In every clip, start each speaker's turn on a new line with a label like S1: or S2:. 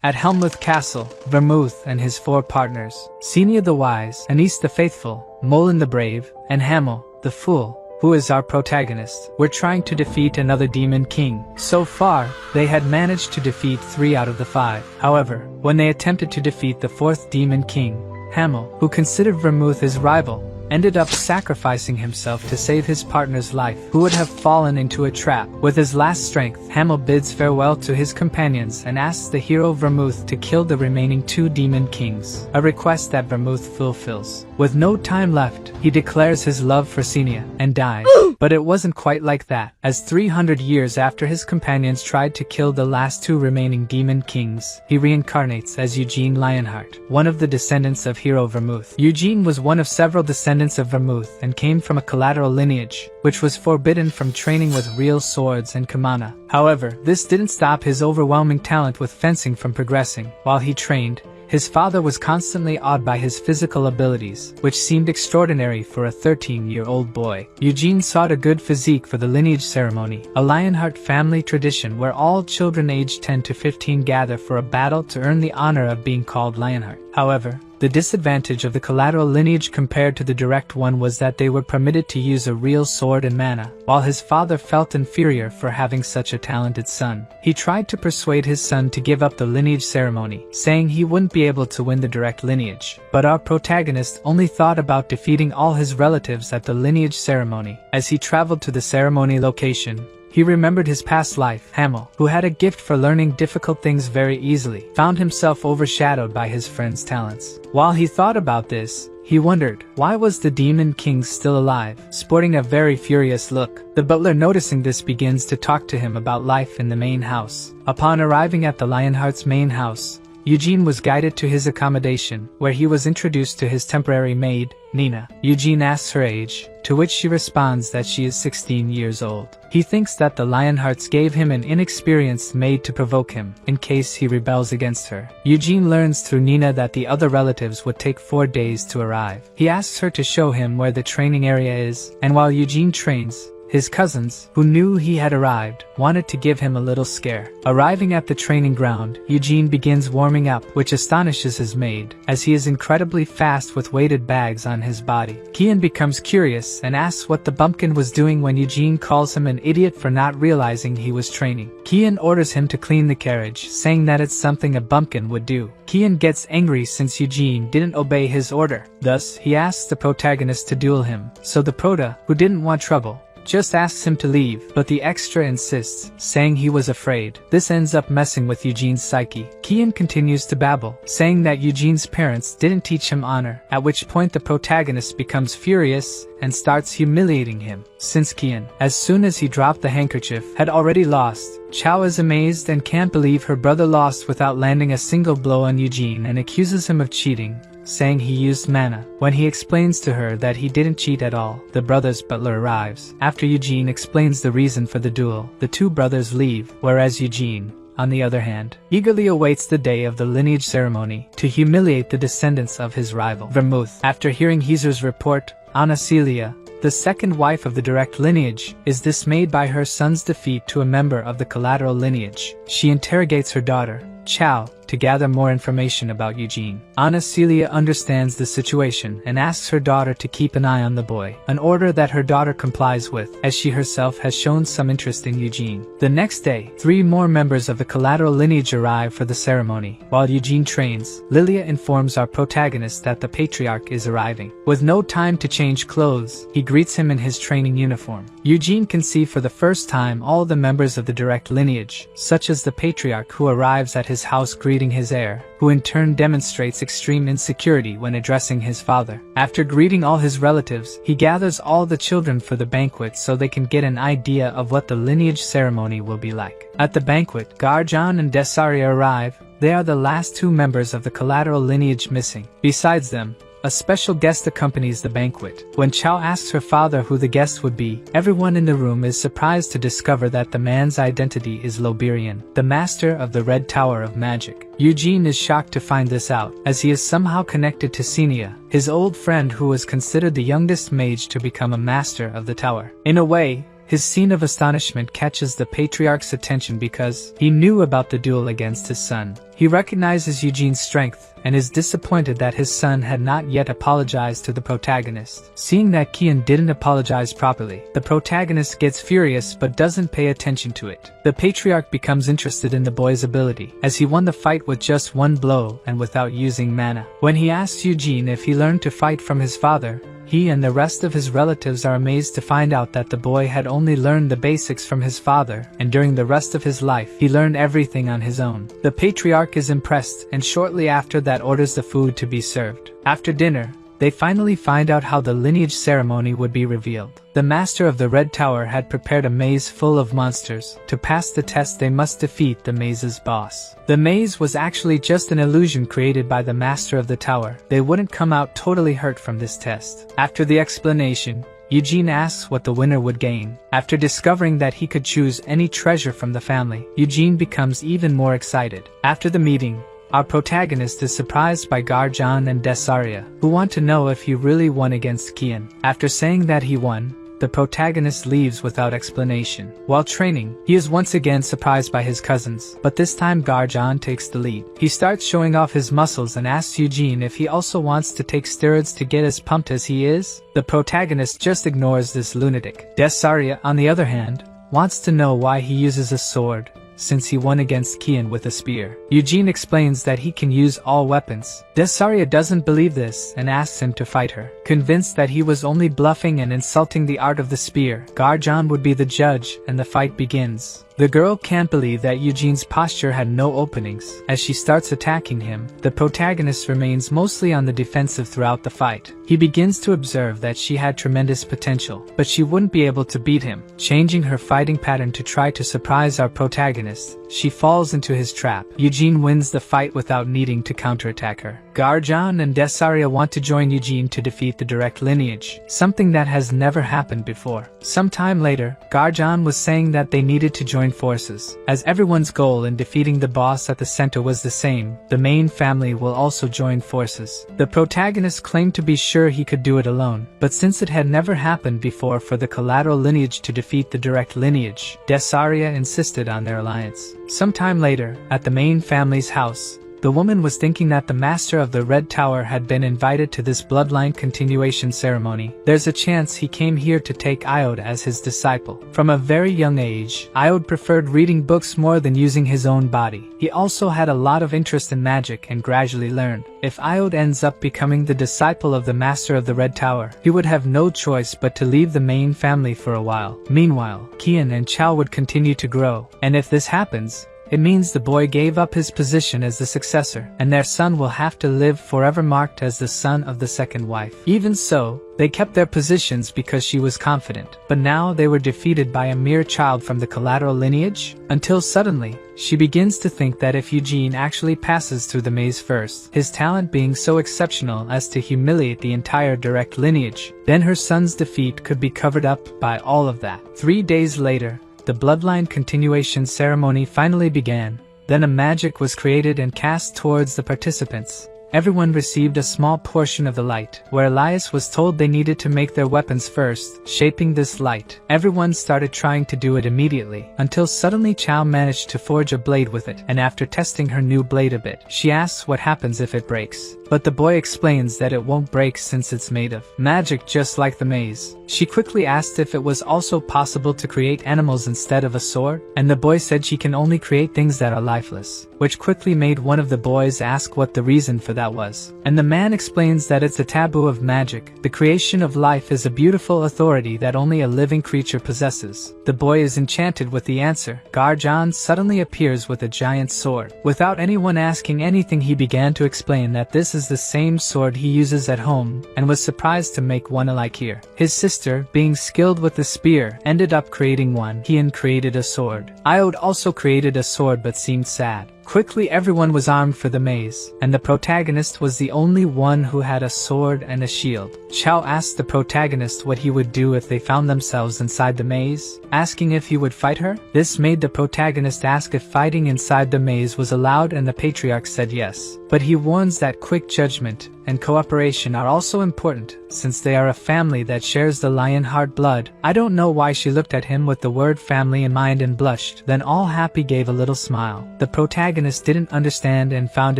S1: At Helmut Castle, Vermouth and his 4 partners, Senia the Wise, Anise the Faithful, Molin the Brave, and Hamel, the Fool, who is our protagonist, were trying to defeat another demon king. So far, they had managed to defeat 3 out of the 5. However, when they attempted to defeat the 4th demon king, Hamel, who considered Vermouth his rival, ended up sacrificing himself to save his partner's life, who would have fallen into a trap. With his last strength, Hamel bids farewell to his companions and asks the hero Vermouth to kill the remaining 2 demon kings, a request that Vermouth fulfills. With no time left, he declares his love for Senia and dies. But it wasn't quite like that, as 300 years after his companions tried to kill the last 2 remaining demon kings, he reincarnates as Eugene Lionheart, one of the descendants of hero Vermouth. Eugene was one of several descendants of Vermouth and came from a collateral lineage, which was forbidden from training with real swords and kamana. However, this didn't stop his overwhelming talent with fencing from progressing. While he trained, his father was constantly awed by his physical abilities, which seemed extraordinary for a 13-year-old boy. Eugene sought a good physique for the lineage ceremony, a Lionheart family tradition where all children aged 10 to 15 gather for a battle to earn the honor of being called Lionheart. However, the disadvantage of the collateral lineage compared to the direct one was that they were permitted to use a real sword and mana, while his father felt inferior for having such a talented son. He tried to persuade his son to give up the lineage ceremony, saying he wouldn't be able to win the direct lineage. But our protagonist only thought about defeating all his relatives at the lineage ceremony. As he traveled to the ceremony location, he remembered his past life. Hamel, who had a gift for learning difficult things very easily, found himself overshadowed by his friend's talents. While he thought about this, he wondered, why was the demon king still alive, sporting a very furious look? The butler, noticing this, begins to talk to him about life in the main house. Upon arriving at the Lionheart's main house, Eugene was guided to his accommodation, where he was introduced to his temporary maid, Nina. Eugene asks her age, to which she responds that she is 16 years old. He thinks that the Lionhearts gave him an inexperienced maid to provoke him, in case he rebels against her. Eugene learns through Nina that the other relatives would take 4 days to arrive. He asks her to show him where the training area is, and while Eugene trains, his cousins, who knew he had arrived, wanted to give him a little scare. Arriving at the training ground, Eugene begins warming up, which astonishes his maid, as he is incredibly fast with weighted bags on his body. Kian becomes curious and asks what the bumpkin was doing when Eugene calls him an idiot for not realizing he was training. Kian orders him to clean the carriage, saying that it's something a bumpkin would do. Kian gets angry since Eugene didn't obey his order. Thus, he asks the protagonist to duel him, so the prota, who didn't want trouble, just asks him to leave, but the extra insists, saying he was afraid. This ends up messing with Eugene's psyche. Kian continues to babble, saying that Eugene's parents didn't teach him honor, at which point the protagonist becomes furious and starts humiliating him. Since Kian, as soon as he dropped the handkerchief, had already lost, Chao is amazed and can't believe her brother lost without landing a single blow on Eugene and accuses him of cheating, saying he used mana. When he explains to her that he didn't cheat at all, the brother's butler arrives. After Eugene explains the reason for the duel, the 2 brothers leave, whereas Eugene, on the other hand, eagerly awaits the day of the lineage ceremony to humiliate the descendants of his rival, Vermouth. After hearing Heezer's report, Anna Celia, the second wife of the direct lineage, is dismayed by her son's defeat to a member of the collateral lineage. She interrogates her daughter, Chao, to gather more information about Eugene. Anna Celia understands the situation and asks her daughter to keep an eye on the boy, an order that her daughter complies with, as she herself has shown some interest in Eugene. The next day, 3 more members of the collateral lineage arrive for the ceremony. While Eugene trains, Lilia informs our protagonist that the patriarch is arriving. With no time to change clothes, he greets him in his training uniform. Eugene can see for the first time all the members of the direct lineage, such as the patriarch who arrives at his house greeting his heir, who in turn demonstrates extreme insecurity when addressing his father. After greeting all his relatives, he gathers all the children for the banquet so they can get an idea of what the lineage ceremony will be like. At the banquet, Garjan and Desaria arrive. They are the last 2 members of the collateral lineage missing. Besides them, a special guest accompanies the banquet. When Chao asks her father who the guest would be, everyone in the room is surprised to discover that the man's identity is Loberian, the master of the Red Tower of Magic. Eugene is shocked to find this out, as he is somehow connected to Senia, his old friend who was considered the youngest mage to become a master of the tower. In a way, his scene of astonishment catches the patriarch's attention because he knew about the duel against his son. He recognizes Eugene's strength and is disappointed that his son had not yet apologized to the protagonist. Seeing that Kian didn't apologize properly, the protagonist gets furious but doesn't pay attention to it. The patriarch becomes interested in the boy's ability, as he won the fight with just one blow and without using mana. When he asks Eugene if he learned to fight from his father, he and the rest of his relatives are amazed to find out that the boy had only learned the basics from his father, and during the rest of his life, he learned everything on his own. The patriarch is impressed, and shortly after that orders the food to be served. After dinner, they finally find out how the lineage ceremony would be revealed. The master of the Red Tower had prepared a maze full of monsters. To pass the test, they must defeat the maze's boss. The maze was actually just an illusion created by the master of the tower. They wouldn't come out totally hurt from this test. After the explanation, Eugene asks what the winner would gain. After discovering that he could choose any treasure from the family, Eugene becomes even more excited. After the meeting, our protagonist is surprised by Garjan and Desaria, who want to know if he really won against Kian. After saying that he won, the protagonist leaves without explanation. While training, he is once again surprised by his cousins, but this time Garjan takes the lead. He starts showing off his muscles and asks Eugene if he also wants to take steroids to get as pumped as he is. The protagonist just ignores this lunatic. Desaria, on the other hand, wants to know why he uses a sword, since he won against Kian with a spear. Eugene explains that he can use all weapons. Desaria doesn't believe this and asks him to fight her. Convinced that he was only bluffing and insulting the art of the spear, Garjan would be the judge and the fight begins. The girl can't believe that Eugene's posture had no openings. As she starts attacking him, the protagonist remains mostly on the defensive throughout the fight. He begins to observe that she had tremendous potential, but she wouldn't be able to beat him. Changing her fighting pattern to try to surprise our protagonist, she falls into his trap. Eugene wins the fight without needing to counterattack her. Garjan and Desaria want to join Eugene to defeat the direct lineage, something that has never happened before. Sometime later, Garjan was saying that they needed to join forces, as everyone's goal in defeating the boss at the center was the same. The main family will also join forces. The protagonist claimed to be sure he could do it alone, but since it had never happened before for the collateral lineage to defeat the direct lineage, Desaria insisted on their alliance. Sometime later, at the main family's house, the woman was thinking that the master of the Red Tower had been invited to this bloodline continuation ceremony. There's a chance he came here to take Iode as his disciple. From a very young age, Iode preferred reading books more than using his own body. He also had a lot of interest in magic and gradually learned. If Iode ends up becoming the disciple of the master of the Red Tower, he would have no choice but to leave the main family for a while. Meanwhile, Kian and Chao would continue to grow, and if this happens, it means the boy gave up his position as the successor, and their son will have to live forever marked as the son of the second wife. Even so, they kept their positions because she was confident, but now they were defeated by a mere child from the collateral lineage, until suddenly, she begins to think that if Eugene actually passes through the maze first, his talent being so exceptional as to humiliate the entire direct lineage, then her son's defeat could be covered up by all of that. 3 days later, the bloodline continuation ceremony finally began. Then a magic was created and cast towards the participants. Everyone received a small portion of the light, where Elias was told they needed to make their weapons first, shaping this light. Everyone started trying to do it immediately, until suddenly Chao managed to forge a blade with it, and after testing her new blade a bit, she asks what happens if it breaks. But the boy explains that it won't break since it's made of magic, just like the maze. She quickly asked if it was also possible to create animals instead of a sword, and the boy said she can only create things that are lifeless, which quickly made one of the boys ask what the reason for that was. And the man explains that it's a taboo of magic. The creation of life is a beautiful authority that only a living creature possesses. The boy is enchanted with the answer. Garjan suddenly appears with a giant sword. Without anyone asking anything, he began to explain that this is the same sword he uses at home, and was surprised to make one alike here. His sister, being skilled with the spear, ended up creating one. Kian created a sword. Iode also created a sword but seemed sad. Quickly everyone was armed for the maze, and the protagonist was the only one who had a sword and a shield. Chao asked the protagonist what he would do if they found themselves inside the maze, asking if he would fight her. This made the protagonist ask if fighting inside the maze was allowed, and the patriarch said yes. But he warns that quick judgment and cooperation are also important, since they are a family that shares the Lionheart blood. I don't know why she looked at him with the word family in mind and blushed, then all happy gave a little smile. The protagonist protagonist didn't understand and found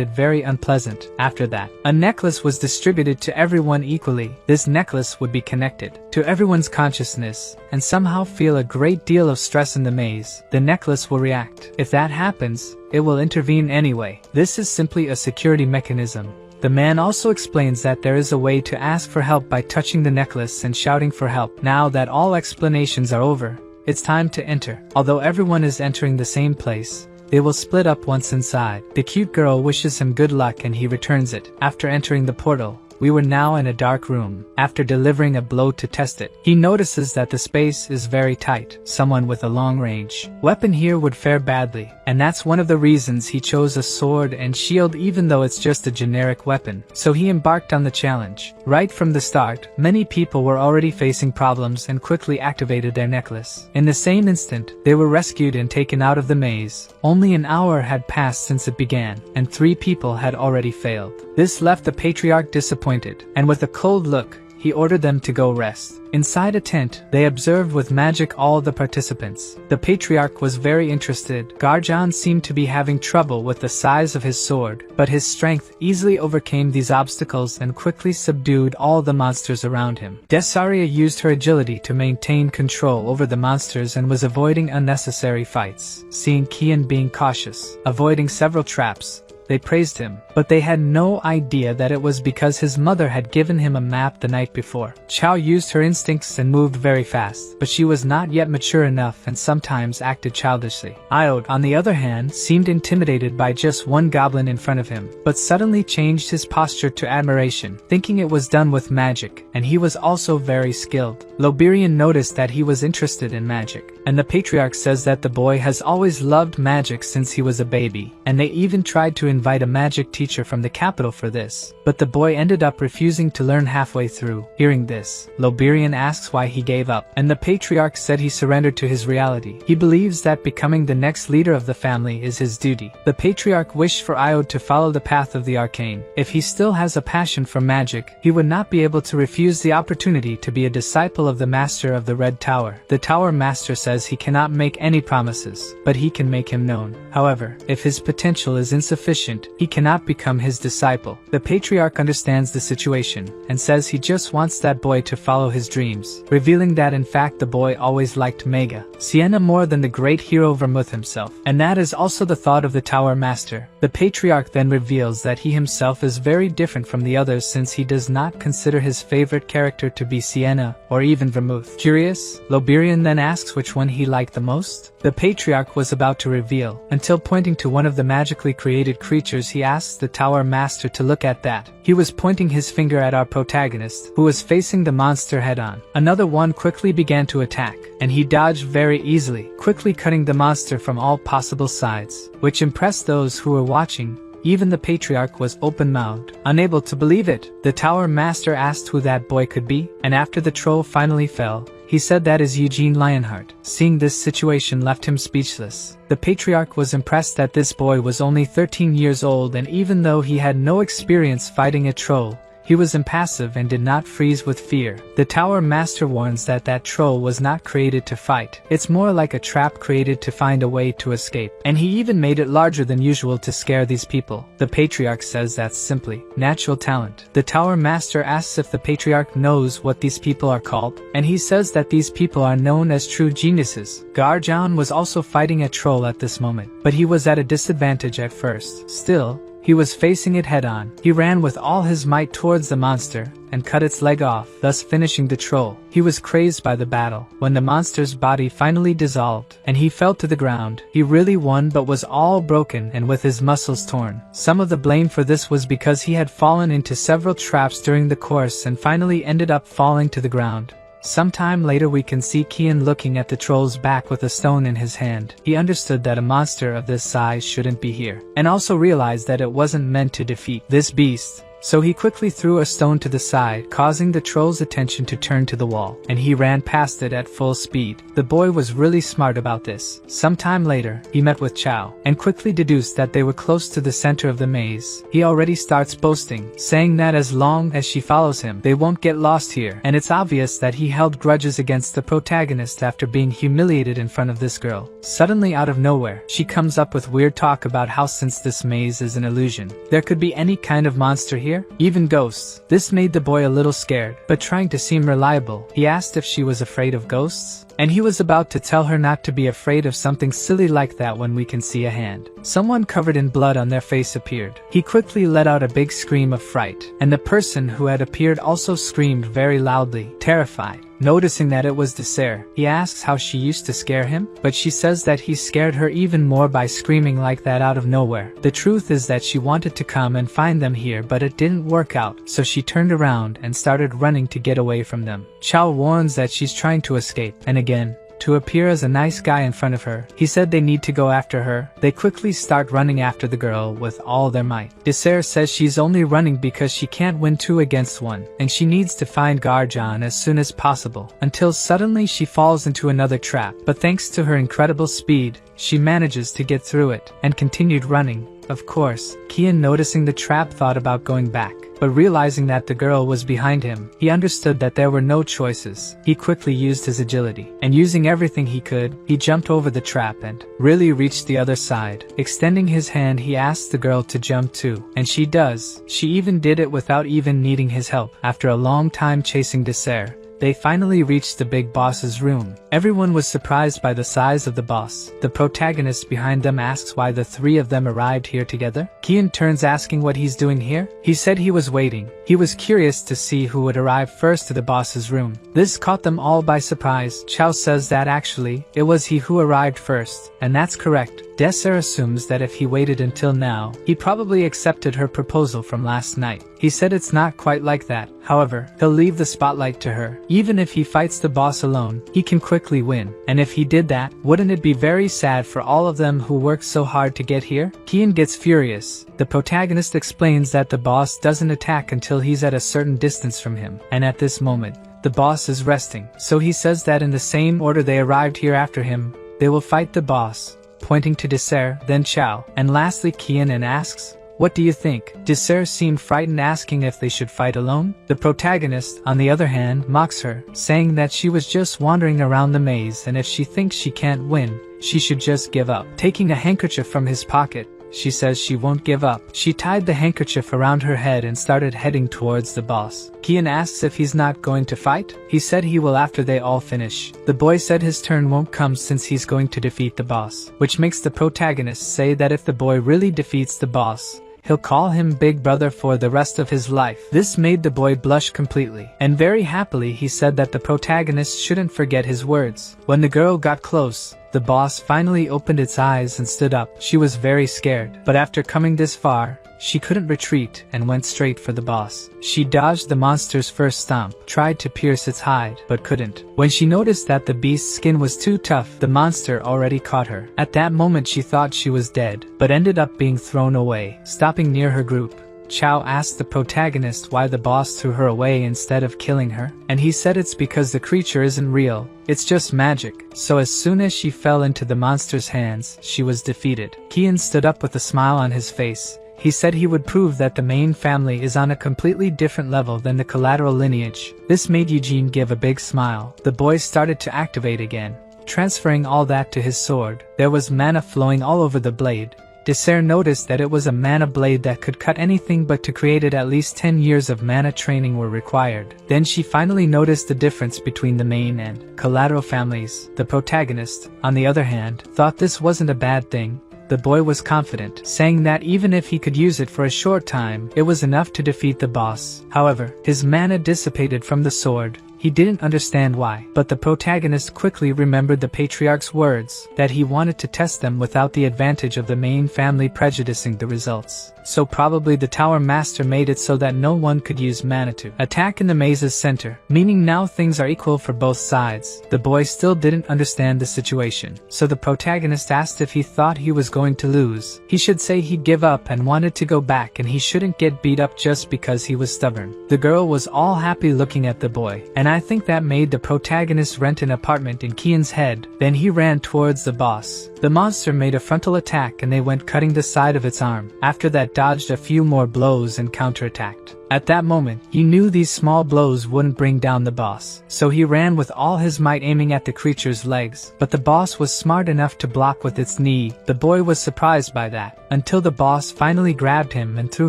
S1: it very unpleasant. After that, a necklace was distributed to everyone equally. This necklace would be connected to everyone's consciousness and somehow feel a great deal of stress in the maze. The necklace will react. If that happens, it will intervene anyway. This is simply a security mechanism. The man also explains that there is a way to ask for help by touching the necklace and shouting for help. Now that all explanations are over, it's time to enter. Although everyone is entering the same place, they will split up once inside. The cute girl wishes him good luck and he returns it. After entering the portal, we were now in a dark room. After delivering a blow to test it, he notices that the space is very tight. Someone with a long-range weapon here would fare badly, and that's one of the reasons he chose a sword and shield even though it's just a generic weapon. So he embarked on the challenge. Right from the start, many people were already facing problems and quickly activated their necklace. In the same instant, they were rescued and taken out of the maze. Only an hour had passed since it began, and 3 people had already failed. This left the patriarch disappointed, and with a cold look, he ordered them to go rest. Inside a tent, they observed with magic all the participants. The patriarch was very interested. Garjan seemed to be having trouble with the size of his sword, but his strength easily overcame these obstacles and quickly subdued all the monsters around him. Desaria used her agility to maintain control over the monsters and was avoiding unnecessary fights. Seeing Kian being cautious, avoiding several traps, they praised him, but they had no idea that it was because his mother had given him a map the night before. Chao used her instincts and moved very fast, but she was not yet mature enough and sometimes acted childishly. Iod, on the other hand, seemed intimidated by just one goblin in front of him, but suddenly changed his posture to admiration, thinking it was done with magic, and he was also very skilled. Lobirian noticed that he was interested in magic, and the patriarch says that the boy has always loved magic since he was a baby, and they even tried to invite a magic teacher from the capital for this, but the boy ended up refusing to learn halfway through. Hearing this, Lobirian asks why he gave up, and the patriarch said he surrendered to his reality. He believes that becoming the next leader of the family is his duty. The patriarch wished for Iod to follow the path of the arcane. If he still has a passion for magic, he would not be able to refuse the opportunity to be a disciple of the master of the Red Tower. The Tower Master says he cannot make any promises, but he can make him known. However, if his potential is insufficient, he cannot become his disciple. The patriarch understands the situation and says he just wants that boy to follow his dreams, revealing that in fact the boy always liked Mega Sienna more than the great hero Vermouth himself, and that is also the thought of the Tower Master. The patriarch then reveals that he himself is very different from the others since he does not consider his favorite character to be Sienna or even Vermouth. Curious, Lobirian then asks which one he liked the most. The patriarch was about to reveal, until pointing to one of the magically created creatures he asked the Tower Master to look at that. He was pointing his finger at our protagonist, who was facing the monster head-on. Another one quickly began to attack, and he dodged very easily, quickly cutting the monster from all possible sides, which impressed those who were watching. Even the patriarch was open-mouthed, unable to believe it. The Tower Master asked who that boy could be, and after the troll finally fell, he said that is Eugene Lionheart. Seeing this situation left him speechless. The patriarch was impressed that this boy was only 13 years old, and even though he had no experience fighting a troll, he was impassive and did not freeze with fear. The Tower Master warns that that troll was not created to fight. It's more like a trap created to find a way to escape. And he even made it larger than usual to scare these people. The Patriarch says that's simply natural talent. The Tower Master asks if the Patriarch knows what these people are called, and he says that these people are known as true geniuses. Garjan was also fighting a troll at this moment, but he was at a disadvantage at first. Still, he was facing it head-on. He ran with all his might towards the monster and cut its leg off, thus finishing the troll. He was crazed by the battle. When the monster's body finally dissolved and he fell to the ground, he really won but was all broken and with his muscles torn. Some of the blame for this was because he had fallen into several traps during the course and finally ended up falling to the ground. Sometime later we can see Kian looking at the troll's back with a stone in his hand. He understood that a monster of this size shouldn't be here, and also realized that it wasn't meant to defeat this beast. so he quickly threw a stone to the side, causing the troll's attention to turn to the wall, and he ran past it at full speed. The boy was really smart about this. Sometime later, he met with Chow, and quickly deduced that they were close to the center of the maze. He already starts boasting, saying that as long as she follows him, they won't get lost here, and it's obvious that he held grudges against the protagonist after being humiliated in front of this girl. Suddenly out of nowhere, she comes up with weird talk about how since this maze is an illusion, there could be any kind of monster here, even ghosts. This made the boy a little scared, but trying to seem reliable, he asked if she was afraid of ghosts, and he was about to tell her not to be afraid of something silly like that when we can see a hand. Someone covered in blood on their face appeared. He quickly let out a big scream of fright, and the person who had appeared also screamed very loudly, terrified. Noticing that it was Desire, he asks how she used to scare him, but she says that he scared her even more by screaming like that out of nowhere. The truth is that she wanted to come and find them here, but it didn't work out, so she turned around and started running to get away from them. Chow warns that she's trying to escape, and again, to appear as a nice guy in front of her, he said they need to go after her. They quickly start running after the girl with all their might. Desire says she's only running because she can't win 2 against 1, and she needs to find Garjan as soon as possible, until suddenly she falls into another trap, but thanks to her incredible speed, she manages to get through it, and continued running. Of course, Kian, noticing the trap, thought about going back, but realizing that the girl was behind him, he understood that there were no choices. He quickly used his agility, and using everything he could, he jumped over the trap and really reached the other side. Extending his hand, he asked the girl to jump too, and she does. She even did it without even needing his help. After a long time chasing Desire, they finally reached the big boss's room. Everyone was surprised by the size of the boss. The protagonist behind them asks why the 3 of them arrived here together. Kian turns, asking what he's doing here. He said he was waiting. He was curious to see who would arrive first to the boss's room. This caught them all by surprise. Chow says that actually, it was he who arrived first, and that's correct. Desire assumes that if he waited until now, he probably accepted her proposal from last night. He said it's not quite like that. However, he'll leave the spotlight to her. Even if he fights the boss alone, he can quickly win. And if he did that, wouldn't it be very sad for all of them who worked so hard to get here? Kian gets furious. The protagonist explains that the boss doesn't attack until he's at a certain distance from him, and at this moment, the boss is resting. So he says that in the same order they arrived here after him, they will fight the boss, pointing to Desire, then Chow, and lastly Kian, and asks, "What do you think?" Desire seemed frightened, asking if they should fight alone. The protagonist, on the other hand, mocks her, saying that she was just wandering around the maze, and if she thinks she can't win, she should just give up. Taking a handkerchief from his pocket, she says she won't give up. She tied the handkerchief around her head and started heading towards the boss. Kian asks if he's not going to fight. He said he will after they all finish. The boy said his turn won't come since he's going to defeat the boss, which makes the protagonist say that if the boy really defeats the boss, he'll call him Big Brother for the rest of his life. This made the boy blush completely, and very happily he said that the protagonist shouldn't forget his words. When the girl got close, the boss finally opened its eyes and stood up. She was very scared, but after coming this far, she couldn't retreat and went straight for the boss. She dodged the monster's first stomp, tried to pierce its hide, but couldn't. When she noticed that the beast's skin was too tough, the monster already caught her. At that moment she thought she was dead, but ended up being thrown away. Stopping near her group, Chow asked the protagonist why the boss threw her away instead of killing her, and he said it's because the creature isn't real, it's just magic. So as soon as she fell into the monster's hands, she was defeated. Kian stood up with a smile on his face. He said he would prove that the main family is on a completely different level than the collateral lineage. This made Eugene give a big smile. The boy started to activate again, transferring all that to his sword. There was mana flowing all over the blade. Desire noticed that it was a mana blade that could cut anything, but to create it at least 10 years of mana training were required. Then she finally noticed the difference between the main and collateral families. The protagonist, on the other hand, thought this wasn't a bad thing. The boy was confident, saying that even if he could use it for a short time, it was enough to defeat the boss. However, his mana dissipated from the sword. he didn't understand why. But the protagonist quickly remembered the patriarch's words, that he wanted to test them without the advantage of the main family prejudicing the results. So probably the Tower Master made it so that no one could use mana to attack in the maze's center, meaning now things are equal for both sides. The boy still didn't understand the situation, so the protagonist asked if he thought he was going to lose. He should say he'd give up and wanted to go back, and he shouldn't get beat up just because he was stubborn. The girl was all happy looking at the boy, and I think that made the protagonist rent an apartment in Kian's head. Then he ran towards the boss. The monster made a frontal attack and they went cutting the side of its arm. After that, dodged a few more blows and counterattacked. At that moment, he knew these small blows wouldn't bring down the boss, so he ran with all his might aiming at the creature's legs, but the boss was smart enough to block with its knee. The boy was surprised by that, until the boss finally grabbed him and threw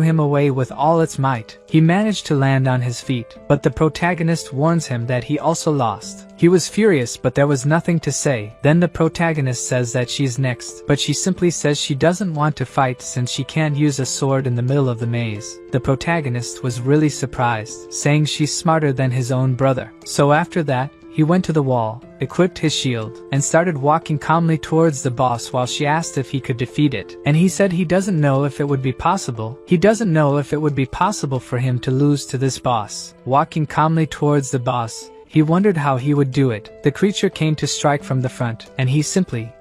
S1: him away with all its might. He managed to land on his feet, but the protagonist warns him that he also lost. He was furious, but there was nothing to say. Then the protagonist says that she's next, but she simply says she doesn't want to fight since she can't use a sword in the middle of the maze. The protagonist was really surprised, saying she's smarter than his own brother. So after that, he went to the wall, equipped his shield, and started walking calmly towards the boss while she asked if he could defeat it. And he said he doesn't know if it would be possible. He doesn't know if it would be possible for him to lose to this boss. Walking calmly towards the boss, he wondered how he would do it. The creature came to strike from the front, and he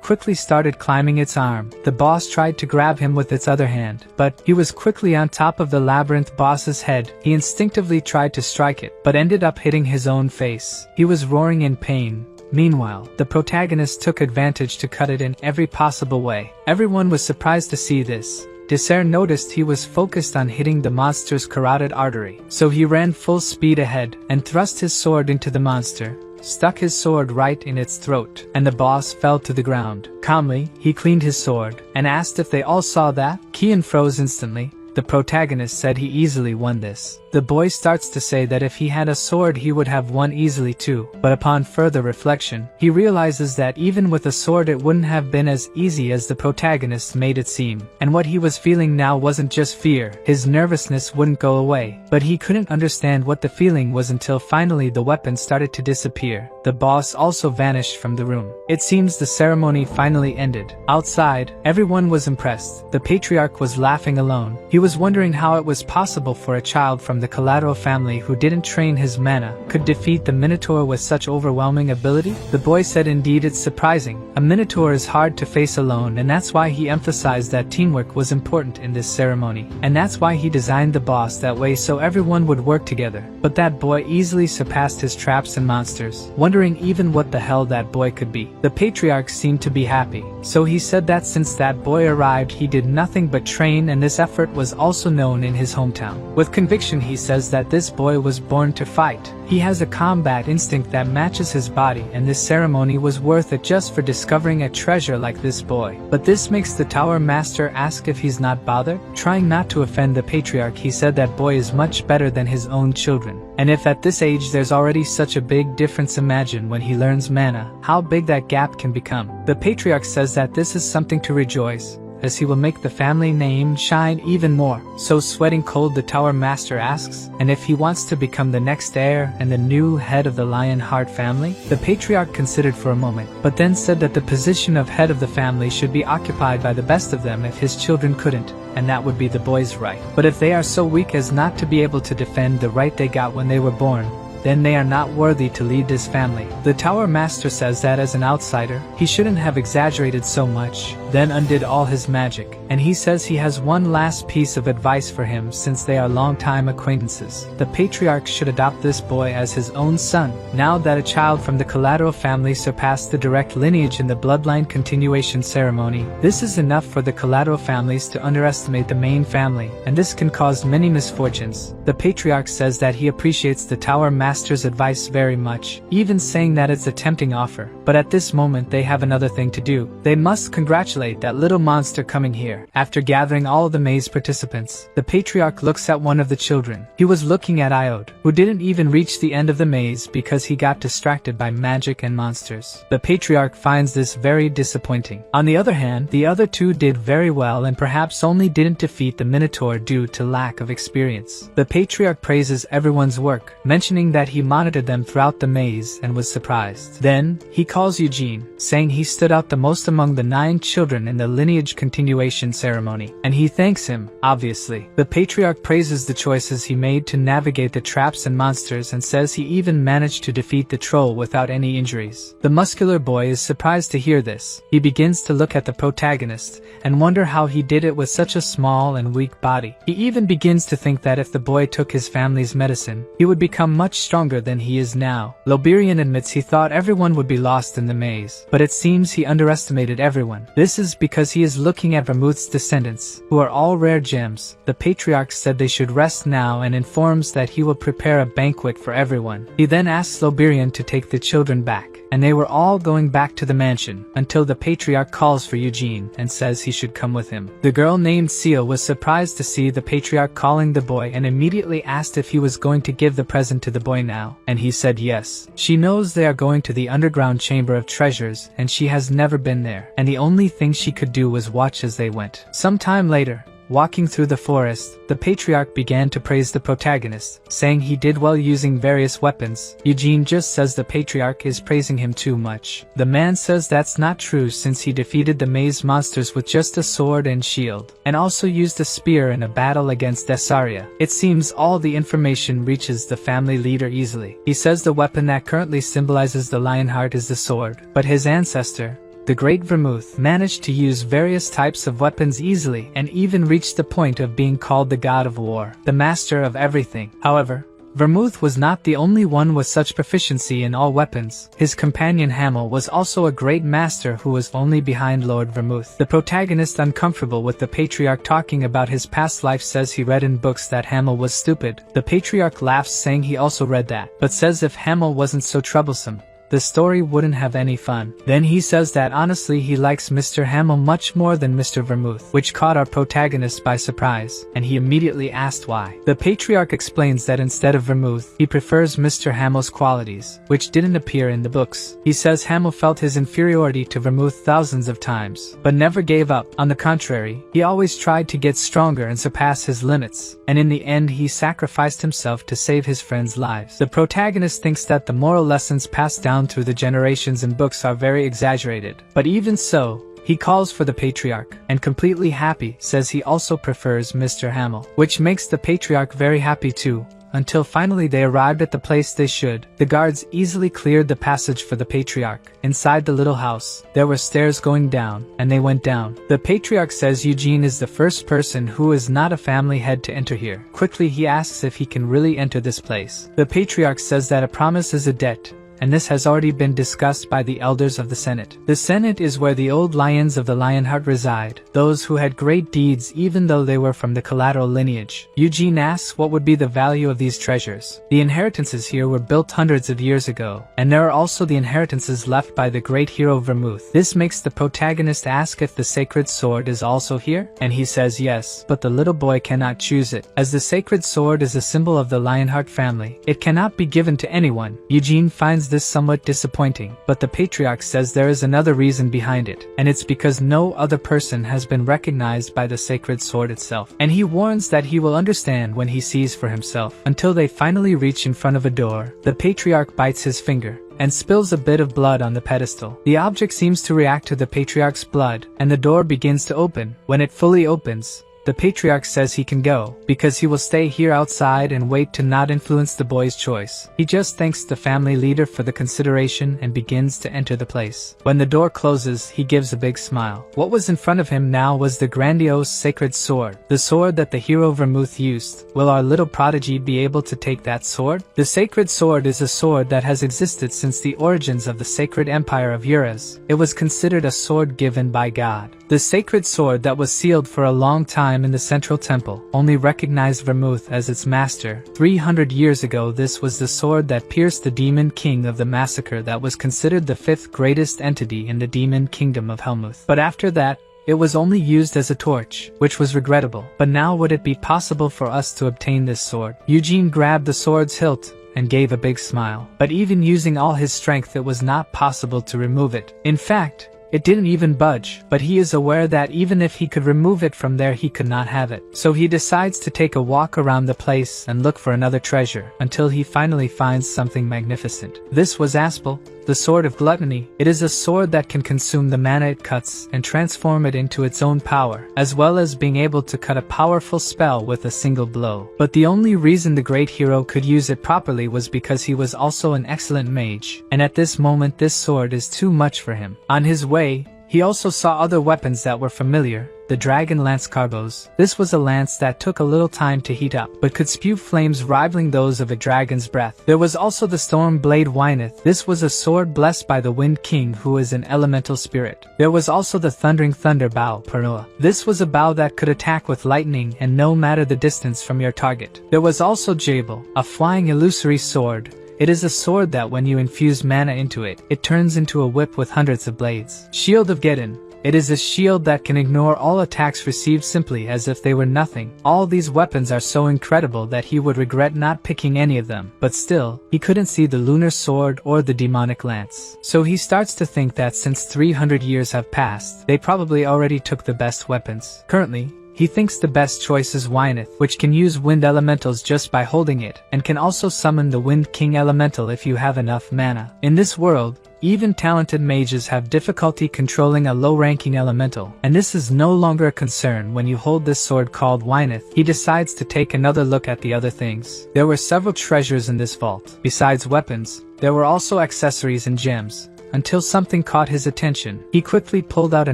S1: quickly started climbing its arm. The boss tried to grab him with its other hand, but he was quickly on top of the labyrinth boss's head. He instinctively tried to strike it, but ended up hitting his own face. He was roaring in pain. Meanwhile, the protagonist took advantage to cut it in every possible way. Everyone was surprised to see this. Desert noticed he was focused on hitting the monster's carotid artery, so he ran full speed ahead and thrust his sword into the monster, stuck his sword right in its throat, and the boss fell to the ground. Calmly, he cleaned his sword and asked if they all saw that. Kian froze instantly. The protagonist said he easily won this. The boy starts to say that if he had a sword he would have won easily too, but upon further reflection, he realizes that even with a sword it wouldn't have been as easy as the protagonist made it seem. And what he was feeling now wasn't just fear. His nervousness wouldn't go away, but he couldn't understand what the feeling was until finally the weapon started to disappear. The boss also vanished from the room. It seems the ceremony finally ended. Outside, everyone was impressed. The patriarch was laughing alone. He was wondering how it was possible for a child from the collateral family who didn't train his mana could defeat the Minotaur with such overwhelming ability. The boy said indeed it's surprising. A Minotaur is hard to face alone, and that's why he emphasized that teamwork was important in this ceremony. And that's why he designed the boss that way so everyone would work together. But that boy easily surpassed his traps and monsters, wondering even what the hell that boy could be. The patriarch seemed to be happy, so he said that since that boy arrived he did nothing but train, and this effort was also known in his hometown. With conviction he says that this boy was born to fight. He has a combat instinct that matches his body, and this ceremony was worth it just for discovering a treasure like this boy. But this makes the Tower Master ask if he's not bothered. Trying not to offend the patriarch, he said that boy is much better than his own children. And if at this age there's already such a big difference, imagine when he learns mana, how big that gap can become. The patriarch says that this is something to rejoice, as he will make the family name shine even more. So sweating cold, the Tower Master asks, and if he wants to become the next heir and the new head of the Lionheart family? The patriarch considered for a moment, but then said that the position of head of the family should be occupied by the best of them if his children couldn't, and that would be the boy's right. But if they are so weak as not to be able to defend the right they got when they were born, then they are not worthy to lead this family. The Tower Master says that as an outsider, he shouldn't have exaggerated so much, then undid all his magic, and he says he has one last piece of advice for him since they are longtime acquaintances. The patriarch should adopt this boy as his own son. Now that a child from the collateral family surpassed the direct lineage in the bloodline continuation ceremony, this is enough for the collateral families to underestimate the main family, and this can cause many misfortunes. The patriarch says that he appreciates the Tower Master's advice very much, even saying that it's a tempting offer, but at this moment they have another thing to do. They must congratulate congratulate that little monster coming here. After gathering all of the maze participants, the patriarch looks at one of the children. He was looking at Iode, who didn't even reach the end of the maze because he got distracted by magic and monsters. The patriarch finds this very disappointing. On the other hand, the other two did very well and perhaps only didn't defeat the Minotaur due to lack of experience. The patriarch praises everyone's work, mentioning that he monitored them throughout the maze and was surprised. Then, he calls Eugene, saying he stood out the most among the 9 children in the lineage continuation ceremony, and he thanks him, obviously. The patriarch praises the choices he made to navigate the traps and monsters and says he even managed to defeat the troll without any injuries. The muscular boy is surprised to hear this. He begins to look at the protagonist and wonder how he did it with such a small and weak body. He even begins to think that if the boy took his family's medicine, he would become much stronger than he is now. Loberian admits he thought everyone would be lost in the maze, but it seems he underestimated everyone. This is because he is looking at Vermouth's descendants, who are all rare gems. The patriarch said they should rest now and informs that he will prepare a banquet for everyone. He then asks Loberian to take the children back, and they were all going back to the mansion, until the patriarch calls for Eugene and says he should come with him. The girl named Seal was surprised to see the patriarch calling the boy and immediately asked if he was going to give the present to the boy now, and he said yes. She knows they are going to the underground chamber of treasures and she has never been there, and the only thing she could do was watch as they went. Some time later, walking through the forest, the patriarch began to praise the protagonist, saying he did well using various weapons. Eugene just says the patriarch is praising him too much. The man says that's not true since he defeated the maze monsters with just a sword and shield, and also used a spear in a battle against Desaria. It seems all the information reaches the family leader easily. He says the weapon that currently symbolizes the Lionheart is the sword, but his ancestor, the great Vermouth, managed to use various types of weapons easily and even reached the point of being called the god of war, the master of everything. However, Vermouth was not the only one with such proficiency in all weapons. His companion Hamel was also a great master who was only behind Lord Vermouth. The protagonist, uncomfortable with the patriarch talking about his past life, says he read in books that Hamel was stupid. The patriarch laughs, saying he also read that, but says if Hamel wasn't so troublesome, the story wouldn't have any fun. Then he says that honestly he likes Mr. Hamel much more than Mr. Vermouth, which caught our protagonist by surprise, and he immediately asked why. The patriarch explains that instead of Vermouth, he prefers Mr. Hamel's qualities, which didn't appear in the books. He says Hamel felt his inferiority to Vermouth thousands of times, but never gave up. On the contrary, he always tried to get stronger and surpass his limits, and in the end he sacrificed himself to save his friends' lives. The protagonist thinks that the moral lessons passed down through the generations in books are very exaggerated, but even so, he calls for the patriarch, and completely happy, says he also prefers Mr. Hamel, which makes the patriarch very happy too. Until finally they arrived at the place they should. The guards easily cleared the passage for the patriarch. Inside the little house, there were stairs going down, and they went down. The patriarch says Eugene is the first person who is not a family head to enter here. Quickly he asks if he can really enter this place. The patriarch says that a promise is a debt, and this has already been discussed by the elders of the Senate. The Senate is where the old lions of the Lionheart reside, those who had great deeds even though they were from the collateral lineage. Eugene asks what would be the value of these treasures. The inheritances here were built hundreds of years ago, and there are also the inheritances left by the great hero Vermouth. This makes the protagonist ask if the sacred sword is also here, and he says yes, but the little boy cannot choose it. As the sacred sword is a symbol of the Lionheart family, it cannot be given to anyone. Eugene finds this somewhat disappointing, but the patriarch says there is another reason behind it, and it's because no other person has been recognized by the sacred sword itself, and he warns that he will understand when he sees for himself. Until they finally reach in front of a door, the patriarch bites his finger and spills a bit of blood on the pedestal. The object seems to react to the patriarch's blood, and the door begins to open. When it fully opens, the patriarch says he can go, because he will stay here outside and wait to not influence the boy's choice. He just thanks the family leader for the consideration and begins to enter the place. When the door closes, he gives a big smile. What was in front of him now was the grandiose sacred sword, the sword that the hero Vermouth used. Will our little prodigy be able to take that sword? The sacred sword is a sword that has existed since the origins of the sacred empire of Eurus. It was considered a sword given by God. The sacred sword that was sealed for a long time in the central temple only recognized Vermouth as its master. 300 years ago, this was the sword that pierced the demon king of the massacre that was considered the 5th greatest entity in the demon kingdom of Helmuth. But after that, it was only used as a torch, which was regrettable. But now would it be possible for us to obtain this sword? Eugene grabbed the sword's hilt and gave a big smile. But even using all his strength, it was not possible to remove it. In fact, it didn't even budge, but he is aware that even if he could remove it from there, he could not have it. So he decides to take a walk around the place and look for another treasure, until he finally finds something magnificent. This was Aspel, the sword of gluttony. It is a sword that can consume the mana it cuts and transform it into its own power, as well as being able to cut a powerful spell with a single blow. But the only reason the great hero could use it properly was because he was also an excellent mage, and at this moment this sword is too much for him. On his way, he also saw other weapons that were familiar, the dragon lance cargos. This was a lance that took a little time to heat up, but could spew flames rivaling those of a dragon's breath. There was also the storm blade Wyneth. This was a sword blessed by the Wind King, who is an elemental spirit. There was also the thundering thunder bow Pernoa. This was a bow that could attack with lightning and no matter the distance from your target. There was also Jabal, a flying illusory sword. It is a sword that when you infuse mana into it, it turns into a whip with hundreds of blades. Shield of Geddon. It is a shield that can ignore all attacks received simply as if they were nothing. All these weapons are so incredible that he would regret not picking any of them, but still, he couldn't see the lunar sword or the demonic lance. So he starts to think that since 300 years have passed, they probably already took the best weapons. Currently, he thinks the best choice is Wyneth, which can use wind elementals just by holding it, and can also summon the Wind King elemental if you have enough mana. In this world, even talented mages have difficulty controlling a low-ranking elemental, and this is no longer a concern when you hold this sword called Wyneth. He decides to take another look at the other things. There were several treasures in this vault. Besides weapons, there were also accessories and gems, until something caught his attention. He quickly pulled out a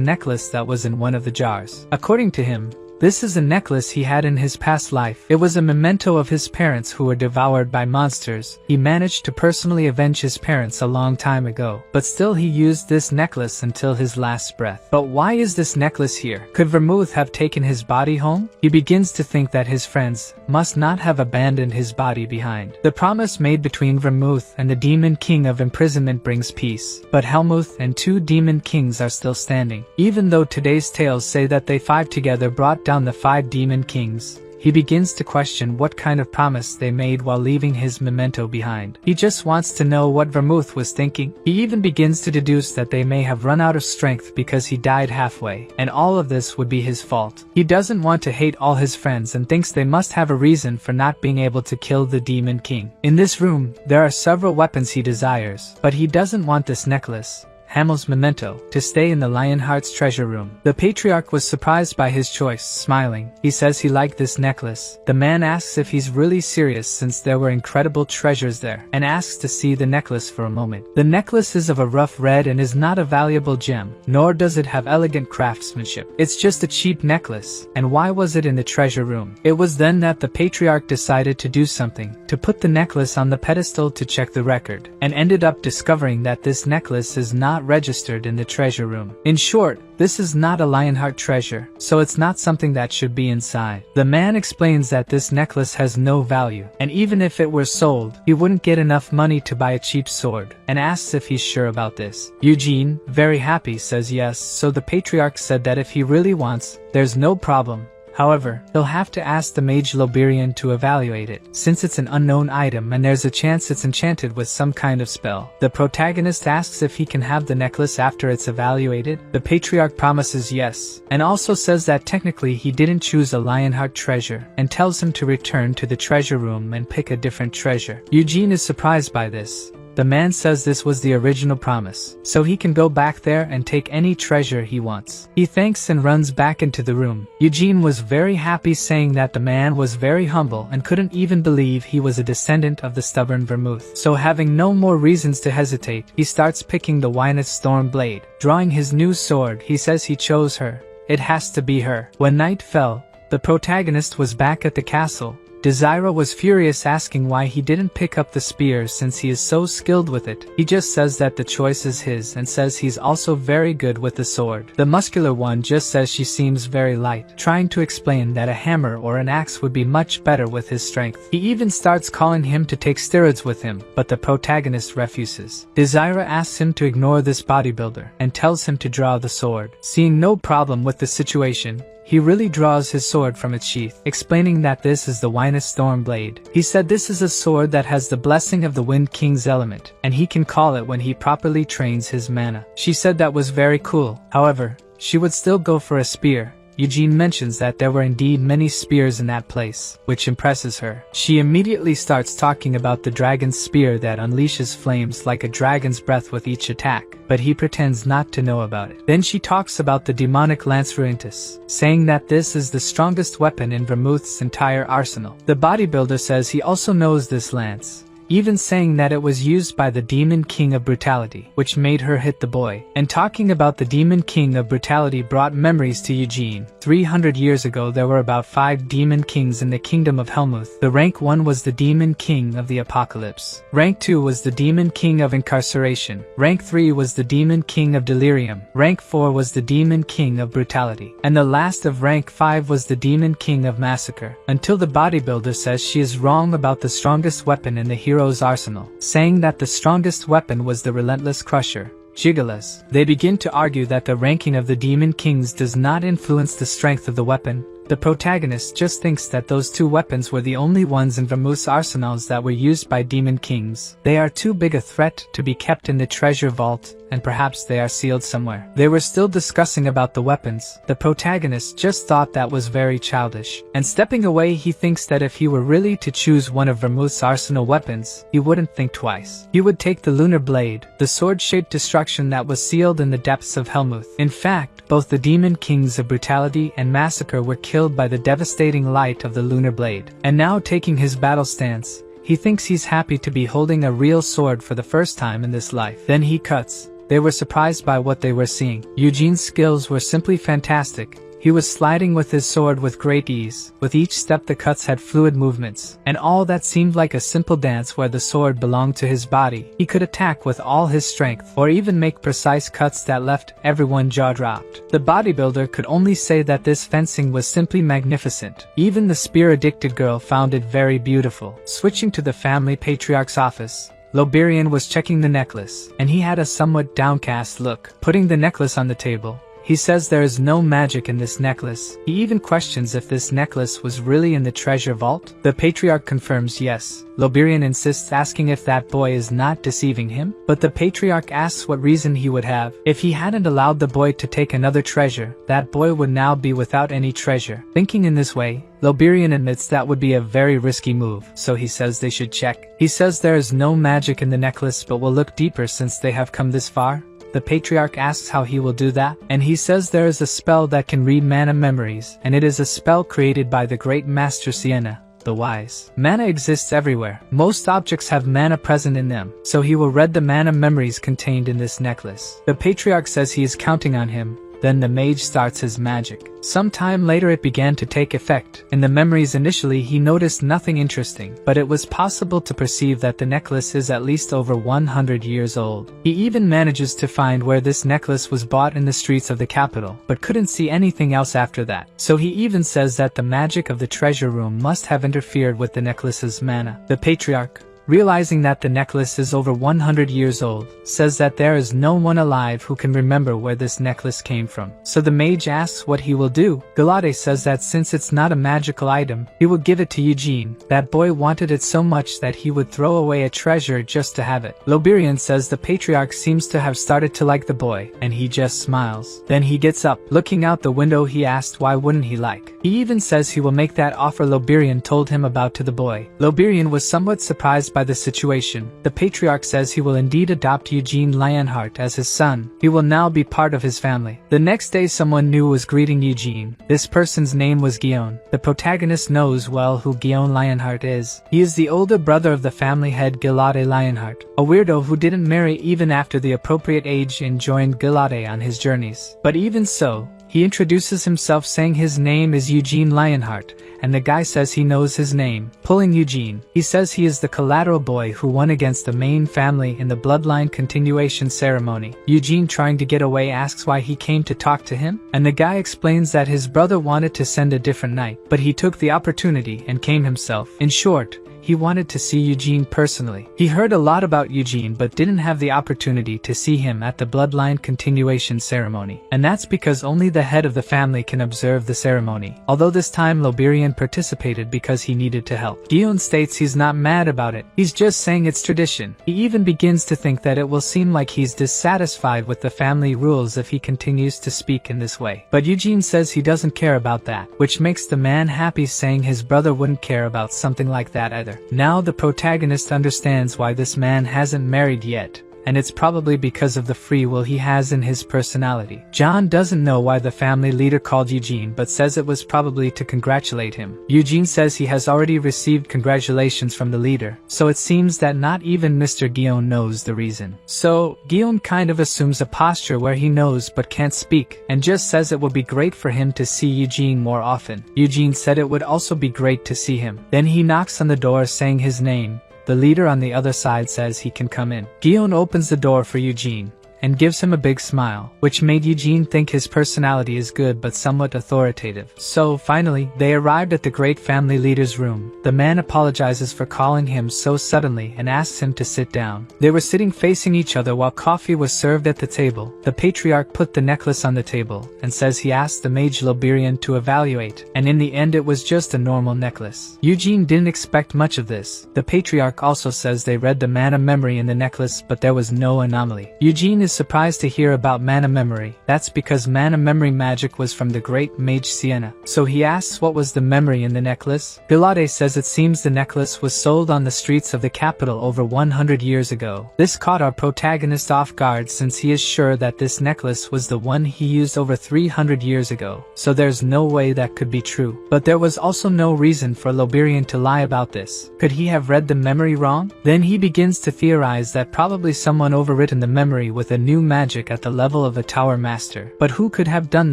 S1: necklace that was in one of the jars. According to him, this is a necklace he had in his past life. It was a memento of his parents who were devoured by monsters. He managed to personally avenge his parents a long time ago, but still he used this necklace until his last breath. But why is this necklace here? Could Vermouth have taken his body home? He begins to think that his friends must not have abandoned his body behind. The promise made between Vermouth and the Demon King of imprisonment brings peace, but Helmuth and two Demon Kings are still standing. Even though today's tales say that they five together brought down the 5 Demon Kings, he begins to question what kind of promise they made while leaving his memento behind. He just wants to know what Vermouth was thinking. He even begins to deduce that they may have run out of strength because he died halfway, and all of this would be his fault. He doesn't want to hate all his friends and thinks they must have a reason for not being able to kill the Demon King. In this room, there are several weapons he desires, but he doesn't want this necklace, Hamel's memento, to stay in the Lionheart's treasure room. The Patriarch was surprised by his choice, smiling. He says he liked this necklace. The man asks if he's really serious since there were incredible treasures there, and asks to see the necklace for a moment. The necklace is of a rough red and is not a valuable gem, nor does it have elegant craftsmanship. It's just a cheap necklace, and why was it in the treasure room? It was then that the Patriarch decided to do something, to put the necklace on the pedestal to check the record, and ended up discovering that this necklace is not registered in the treasure room. In short, this is not a Lionheart treasure, so it's not something that should be inside. The man explains that this necklace has no value, and even if it were sold, he wouldn't get enough money to buy a cheap sword, and asks if he's sure about this. Eugene, very happy, says yes, so the Patriarch said that if he really wants, there's no problem. However, he'll have to ask the mage Loberian to evaluate it, since it's an unknown item and there's a chance it's enchanted with some kind of spell. The protagonist asks if he can have the necklace after it's evaluated. The Patriarch promises yes, and also says that technically he didn't choose a Lionheart treasure, and tells him to return to the treasure room and pick a different treasure. Eugene is surprised by this. The man says this was the original promise, so he can go back there and take any treasure he wants. He thanks and runs back into the room. Eugene was very happy, saying that the man was very humble and couldn't even believe he was a descendant of the stubborn Vermouth. So having no more reasons to hesitate, he starts picking the Wyneth Storm Blade. Drawing his new sword, he says he chose her. It has to be her. When night fell, the protagonist was back at the castle, Desire was furious, asking why he didn't pick up the spear since he is so skilled with it. He just says that the choice is his and says he's also very good with the sword. The muscular one just says she seems very light, trying to explain that a hammer or an axe would be much better with his strength. He even starts calling him to take steroids with him, but the protagonist refuses. Desire asks him to ignore this bodybuilder and tells him to draw the sword. Seeing no problem with the situation, he really draws his sword from its sheath, explaining that this is the Winus Storm Blade. He said this is a sword that has the blessing of the Wind King's element, and he can call it when he properly trains his mana. She said that was very cool. However, she would still go for a spear. Eugene mentions that there were indeed many spears in that place, which impresses her. She immediately starts talking about the dragon's spear that unleashes flames like a dragon's breath with each attack, but he pretends not to know about it. Then she talks about the demonic lance Ruintus, saying that this is the strongest weapon in Vermouth's entire arsenal. The bodybuilder says he also knows this lance, even saying that it was used by the Demon King of Brutality, which made her hit the boy. And talking about the Demon King of Brutality brought memories to Eugene. 300 years ago there were about 5 Demon Kings in the Kingdom of Helmuth. The rank 1 was the Demon King of the Apocalypse. Rank 2 was the Demon King of Incarceration. Rank 3 was the Demon King of Delirium. Rank 4 was the Demon King of Brutality. And the last of rank 5 was the Demon King of Massacre. Until the bodybuilder says she is wrong about the strongest weapon in the hero's arsenal, saying that the strongest weapon was the Relentless Crusher, Gigalas. They begin to argue that the ranking of the Demon Kings does not influence the strength of the weapon. The protagonist just thinks that those 2 weapons were the only ones in Vermouth's arsenals that were used by Demon Kings. They are too big a threat to be kept in the treasure vault, and perhaps they are sealed somewhere. They were still discussing about the weapons. The protagonist just thought that was very childish, and stepping away he thinks that if he were really to choose one of Vermouth's arsenal weapons, he wouldn't think twice. He would take the Lunar Blade, the sword-shaped destruction that was sealed in the depths of Helmuth. In fact, both the Demon Kings of Brutality and Massacre were killed by the devastating light of the Lunar Blade. And now, taking his battle stance, he thinks he's happy to be holding a real sword for the first time in this life. Then he cuts. They were surprised by what they were seeing. Eugene's skills were simply fantastic. He was sliding with his sword with great ease. With each step the cuts had fluid movements, and all that seemed like a simple dance where the sword belonged to his body. He could attack with all his strength, or even make precise cuts that left everyone jaw-dropped. The bodybuilder could only say that this fencing was simply magnificent. Even the spear-addicted girl found it very beautiful. Switching to the family patriarch's office, Loberian was checking the necklace, and he had a somewhat downcast look. Putting the necklace on the table, he says there is no magic in this necklace. He even questions if this necklace was really in the treasure vault. The patriarch confirms yes. Loberian insists, asking if that boy is not deceiving him, but the patriarch asks what reason he would have. If he hadn't allowed the boy to take another treasure, that boy would now be without any treasure. Thinking in this way, Loberian admits that would be a very risky move, so he says they should check. He says there is no magic in the necklace but will look deeper since they have come this far. The patriarch asks how he will do that, and he says there is a spell that can read mana memories, and it is a spell created by the great master Sienna, the Wise. Mana exists everywhere. Most objects have mana present in them, so he will read the mana memories contained in this necklace. The patriarch says he is counting on him. Then the mage starts his magic. Some time later it began to take effect. In the memories initially he noticed nothing interesting, but it was possible to perceive that the necklace is at least over 100 years old. He even manages to find where this necklace was bought in the streets of the capital, but couldn't see anything else after that. So he even says that the magic of the treasure room must have interfered with the necklace's mana. The patriarch, realizing that the necklace is over 100 years old, says that there is no one alive who can remember where this necklace came from. So the mage asks what he will do. Galate says that since it's not a magical item, he will give it to Eugene. That boy wanted it so much that he would throw away a treasure just to have it. Loberian says the patriarch seems to have started to like the boy, and he just smiles. Then he gets up. Looking out the window he asked why wouldn't he like. He even says he will make that offer Loberian told him about to the boy. Loberian was somewhat surprised by the situation. The patriarch says he will indeed adopt Eugene Lionheart as his son. He will now be part of his family. The next day someone new was greeting Eugene. This person's name was Guillaume. The protagonist knows well who Guillaume Lionheart is. He is the older brother of the family head Galate Lionheart, a weirdo who didn't marry even after the appropriate age and joined Galate on his journeys. But even so, He introduces himself saying his name is Eugene Lionheart, and the guy says he knows his name, pulling Eugene. He says he is the collateral boy who won against the main family in the bloodline continuation ceremony. Eugene, trying to get away, asks why he came to talk to him, and the guy explains that his brother wanted to send a different knight, but he took the opportunity and came himself. In short, he wanted to see Eugene personally. He heard a lot about Eugene but didn't have the opportunity to see him at the bloodline continuation ceremony. And that's because only the head of the family can observe the ceremony. Although this time Loberian participated because he needed to help. Gion states he's not mad about it. He's just saying it's tradition. He even begins to think that it will seem like he's dissatisfied with the family rules if he continues to speak in this way. But Eugene says he doesn't care about that, which makes the man happy, saying his brother wouldn't care about something like that either. Now the protagonist understands why this man hasn't married yet, and it's probably because of the free will he has in his personality. John doesn't know why the family leader called Eugene but says it was probably to congratulate him. Eugene says he has already received congratulations from the leader, so it seems that not even Mr. Guillaume knows the reason. So Guillaume kind of assumes a posture where he knows but can't speak, and just says it would be great for him to see Eugene more often. Eugene said it would also be great to see him. Then he knocks on the door saying his name. The leader on the other side says he can come in. Guillaume opens the door for Eugene and gives him a big smile, which made Eugene think his personality is good but somewhat authoritative. So finally, they arrived at the great family leader's room. The man apologizes for calling him so suddenly and asks him to sit down. They were sitting facing each other while coffee was served at the table. The patriarch put the necklace on the table and says he asked the mage Loberian to evaluate, and in the end it was just a normal necklace. Eugene didn't expect much of this. The patriarch also says they read the mana memory in the necklace but there was no anomaly. Eugene is surprised to hear about mana memory. That's because mana memory magic was from the great mage Sienna. So he asks what was the memory in the necklace. Pilate says it seems the necklace was sold on the streets of the capital over 100 years ago. This caught our protagonist off guard since he is sure that this necklace was the one he used over 300 years ago. So there's no way that could be true. But there was also no reason for Loberian to lie about this. Could he have read the memory wrong? Then he begins to theorize that probably someone overwritten the memory with a new magic at the level of a tower master. But who could have done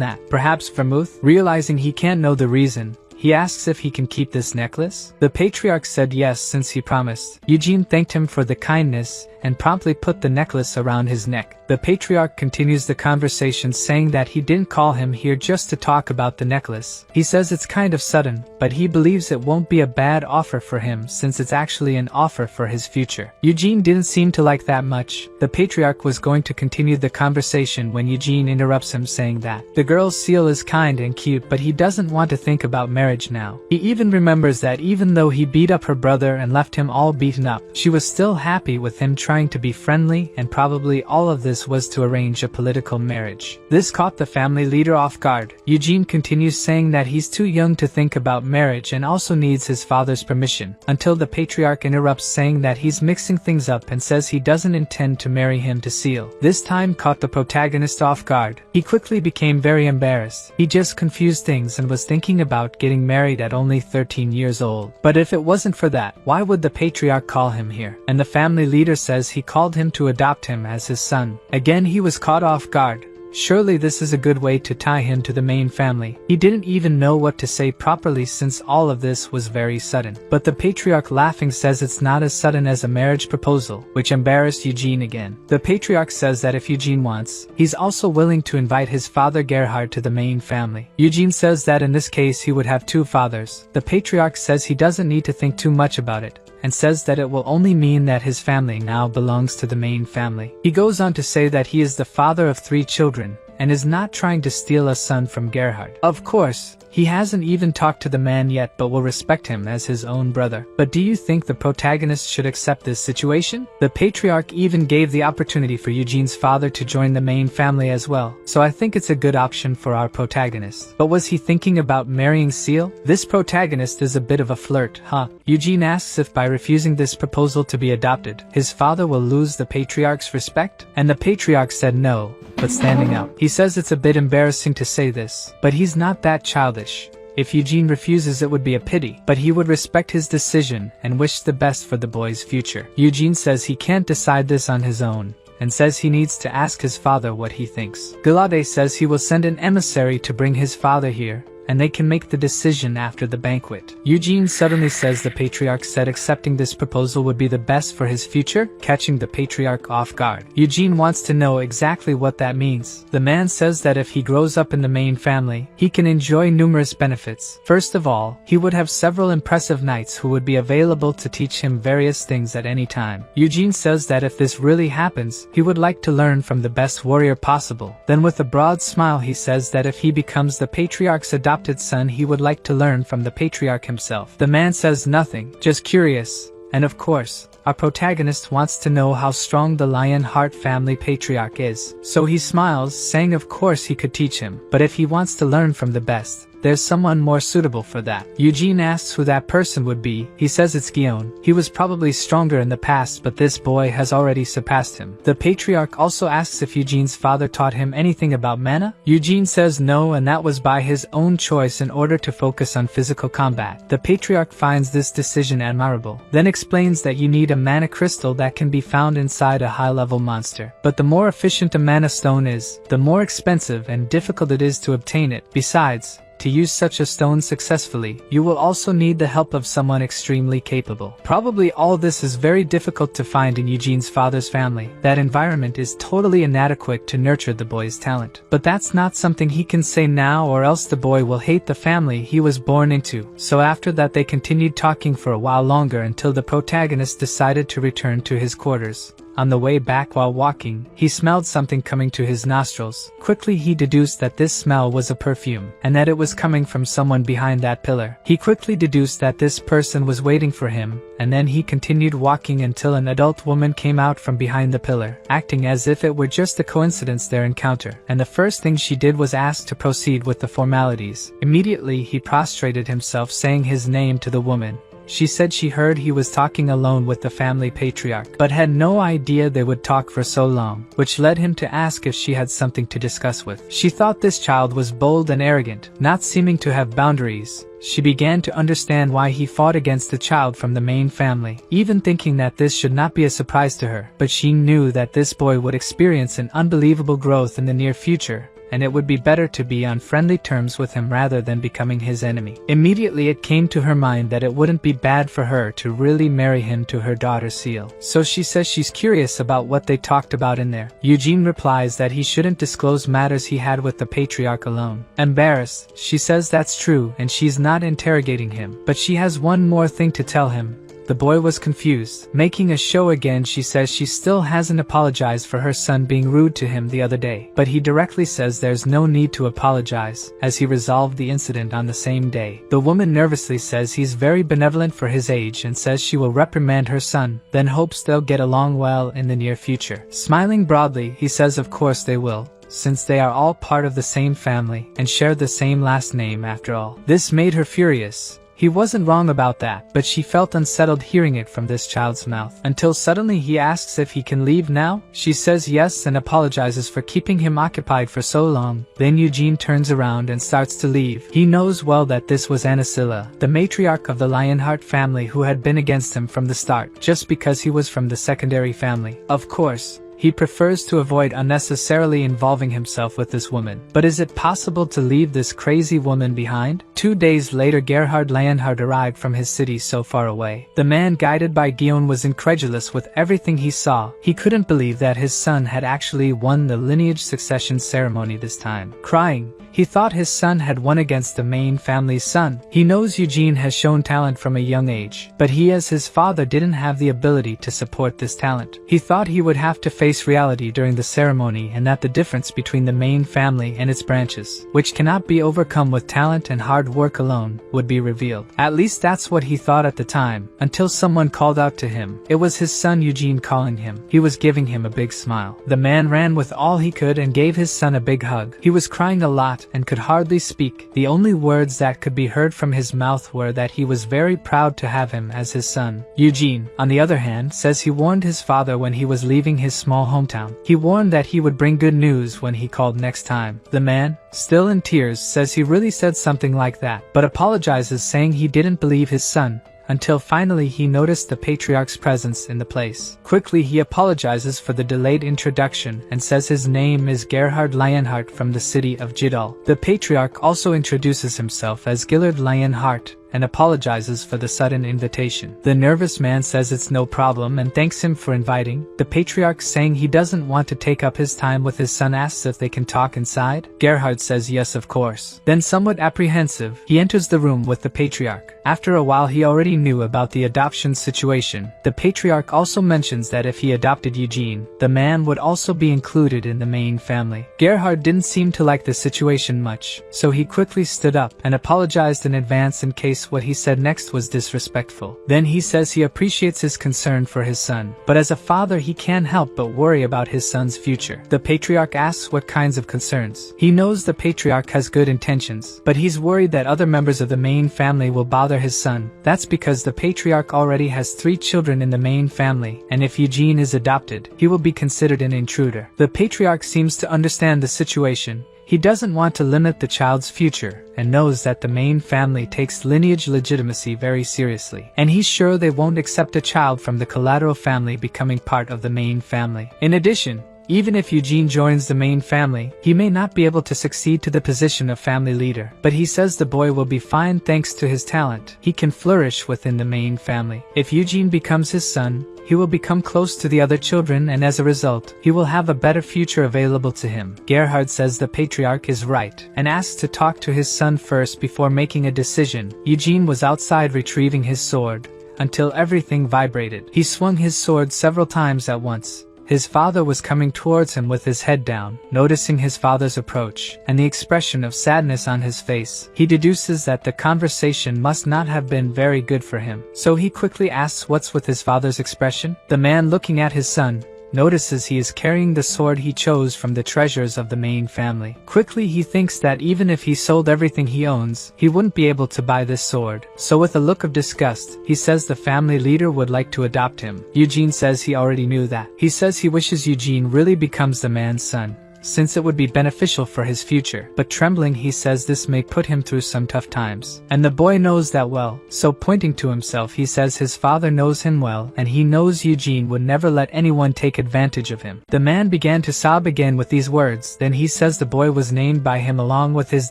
S1: that? Perhaps Vermouth? Realizing he can't know the reason, he asks if he can keep this necklace. The patriarch said yes since he promised. Eugene thanked him for the kindness and promptly put the necklace around his neck. The patriarch continues the conversation saying that he didn't call him here just to talk about the necklace. He says it's kind of sudden, but he believes it won't be a bad offer for him since it's actually an offer for his future. Eugene didn't seem to like that much. The patriarch was going to continue the conversation when Eugene interrupts him saying that the girl's seal is kind and cute but he doesn't want to think about marriage now. He even remembers that even though he beat up her brother and left him all beaten up, she was still happy with him trying to be friendly, and probably all of this was to arrange a political marriage. This caught the family leader off guard. Eugene continues saying that he's too young to think about marriage and also needs his father's permission, until the patriarch interrupts saying that he's mixing things up and says he doesn't intend to marry him to Seal. This time caught the protagonist off guard. He quickly became very embarrassed. He just confused things and was thinking about getting married at only 13 years old. But if it wasn't for that, why would the patriarch call him here? And the family leader says he called him to adopt him as his son. Again he was caught off guard. Surely this is a good way to tie him to the main family. He didn't even know what to say properly since all of this was very sudden. But the patriarch laughing says it's not as sudden as a marriage proposal, which embarrassed Eugene again. The patriarch says that if Eugene wants, he's also willing to invite his father Gerhard to the main family. Eugene says that in this case he would have two fathers. The patriarch says he doesn't need to think too much about it, and says that it will only mean that his family now belongs to the main family. He goes on to say that he is the father of 3 children, and is not trying to steal a son from Gerhard. Of course, he hasn't even talked to the man yet but will respect him as his own brother. But do you think the protagonist should accept this situation? The patriarch even gave the opportunity for Eugene's father to join the main family as well, so I think it's a good option for our protagonist. But was he thinking about marrying Seal? This protagonist is a bit of a flirt, huh? Eugene asks if by refusing this proposal to be adopted, his father will lose the patriarch's respect? And the patriarch said no, but standing up. He says it's a bit embarrassing to say this, but he's not that childish. If Eugene refuses it would be a pity, but he would respect his decision and wish the best for the boy's future. Eugene says he can't decide this on his own, and says he needs to ask his father what he thinks. Gulade says he will send an emissary to bring his father here, and they can make the decision after the banquet. Eugene suddenly says the patriarch said accepting this proposal would be the best for his future, catching the patriarch off guard. Eugene wants to know exactly what that means. The man says that if he grows up in the main family, he can enjoy numerous benefits. First of all, he would have several impressive knights who would be available to teach him various things at any time. Eugene says that if this really happens, he would like to learn from the best warrior possible. Then with a broad smile he says that if he becomes the patriarch's adopted son, he would like to learn from the patriarch himself. The man says nothing, just curious. And of course, our protagonist wants to know how strong the Lionheart family patriarch is. So he smiles, saying of course he could teach him, but if he wants to learn from the best, there's someone more suitable for that. Eugene asks who that person would be. He says it's Guillaume. He was probably stronger in the past, but this boy has already surpassed him. The patriarch also asks if Eugene's father taught him anything about mana. Eugene says no, and that was by his own choice in order to focus on physical combat. The patriarch finds this decision admirable, then explains that you need a mana crystal that can be found inside a high-level monster. But the more efficient a mana stone is, the more expensive and difficult it is to obtain it. Besides, to use such a stone successfully, you will also need the help of someone extremely capable. Probably all this is very difficult to find in Eugene's father's family. That environment is totally inadequate to nurture the boy's talent. But that's not something he can say now, or else the boy will hate the family he was born into. So after that they continued talking for a while longer until the protagonist decided to return to his quarters. On the way back while walking, he smelled something coming to his nostrils. Quickly he deduced that this smell was a perfume, and that it was coming from someone behind that pillar. He quickly deduced that this person was waiting for him, and then he continued walking until an adult woman came out from behind the pillar, acting as if it were just a coincidence their encounter. And the first thing she did was ask to proceed with the formalities. Immediately he prostrated himself, saying his name to the woman. She said she heard he was talking alone with the family patriarch, but had no idea they would talk for so long, which led him to ask if she had something to discuss with. She thought this child was bold and arrogant, not seeming to have boundaries. She began to understand why he fought against the child from the main family, even thinking that this should not be a surprise to her. But she knew that this boy would experience an unbelievable growth in the near future, and it would be better to be on friendly terms with him rather than becoming his enemy. Immediately it came to her mind that it wouldn't be bad for her to really marry him to her daughter Seal. So she says she's curious about what they talked about in there. Eugene replies that he shouldn't disclose matters he had with the patriarch alone. Embarrassed, she says that's true and she's not interrogating him, but she has one more thing to tell him. The boy was confused. Making a show again, she says she still hasn't apologized for her son being rude to him the other day. But he directly says there's no need to apologize, as he resolved the incident on the same day. The woman nervously says he's very benevolent for his age and says she will reprimand her son, then hopes they'll get along well in the near future. Smiling broadly, he says of course they will, since they are all part of the same family and share the same last name after all. This made her furious. He wasn't wrong about that, but she felt unsettled hearing it from this child's mouth. Until suddenly he asks if he can leave now. She says yes and apologizes for keeping him occupied for so long. Then Eugene turns around and starts to leave. He knows well that this was Anasilla, the matriarch of the Lionheart family, who had been against him from the start, just because he was from the secondary family. Of course, he prefers to avoid unnecessarily involving himself with this woman. But is it possible to leave this crazy woman behind? 2 days later, Gerhard Leonhard arrived from his city so far away. The man guided by Guillaume was incredulous with everything he saw. He couldn't believe that his son had actually won the lineage succession ceremony this time. Crying, he thought his son had won against the main family's son. He knows Eugene has shown talent from a young age, but he as his father didn't have the ability to support this talent. He thought he would have to face reality during the ceremony, and that the difference between the main family and its branches, which cannot be overcome with talent and hard work alone, would be revealed. At least that's what he thought at the time, until someone called out to him. It was his son Eugene calling him. He was giving him a big smile. The man ran with all he could and gave his son a big hug. He was crying a lot and could hardly speak. The only words that could be heard from his mouth were that he was very proud to have him as his son. Eugene, on the other hand, says he warned his father when he was leaving his small hometown. He warned that he would bring good news when he called next time. The man, still in tears, says he really said something like that, but apologizes, saying he didn't believe his son, until finally he noticed the patriarch's presence in the place. Quickly he apologizes for the delayed introduction and says his name is Gerhard Lionheart from the city of Jidal. The patriarch also introduces himself as Gillard Lionheart and apologizes for the sudden invitation. The nervous man says it's no problem and thanks him for inviting. The patriarch, saying he doesn't want to take up his time with his son, asks if they can talk inside. Gerhard says yes, of course. Then, somewhat apprehensive, he enters the room with the patriarch. After a while, he already knew about the adoption situation. The patriarch also mentions that if he adopted Eugene, the man would also be included in the main family. Gerhard didn't seem to like the situation much, so he quickly stood up and apologized in advance in case what he said next was disrespectful. Then he says he appreciates his concern for his son, but as a father he can't help but worry about his son's future. The patriarch asks what kinds of concerns. He knows the patriarch has good intentions, but he's worried that other members of the main family will bother his son. That's because the patriarch already has 3 children in the main family, and if Eugene is adopted, he will be considered an intruder. The patriarch seems to understand the situation. He doesn't want to limit the child's future, and knows that the main family takes lineage legitimacy very seriously, and he's sure they won't accept a child from the collateral family becoming part of the main family. In addition, even if Eugene joins the main family, he may not be able to succeed to the position of family leader, but he says the boy will be fine thanks to his talent. He can flourish within the main family. If Eugene becomes his son, he will become close to the other children, and as a result, he will have a better future available to him. Gerhard says the patriarch is right, and asks to talk to his son first before making a decision. Eugene was outside retrieving his sword, until everything vibrated. He swung his sword several times at once. His father was coming towards him with his head down. Noticing his father's approach, and the expression of sadness on his face, he deduces that the conversation must not have been very good for him. So he quickly asks what's with his father's expression. The man, looking at his son, notices he is carrying the sword he chose from the treasures of the main family. Quickly he thinks that even if he sold everything he owns, he wouldn't be able to buy this sword. So with a look of disgust, he says the family leader would like to adopt him. Eugene says he already knew that. He says he wishes Eugene really becomes the man's son, since it would be beneficial for his future. But trembling, he says this may put him through some tough times. And the boy knows that well, so pointing to himself he says his father knows him well, and he knows Eugene would never let anyone take advantage of him. The man began to sob again with these words. Then he says the boy was named by him along with his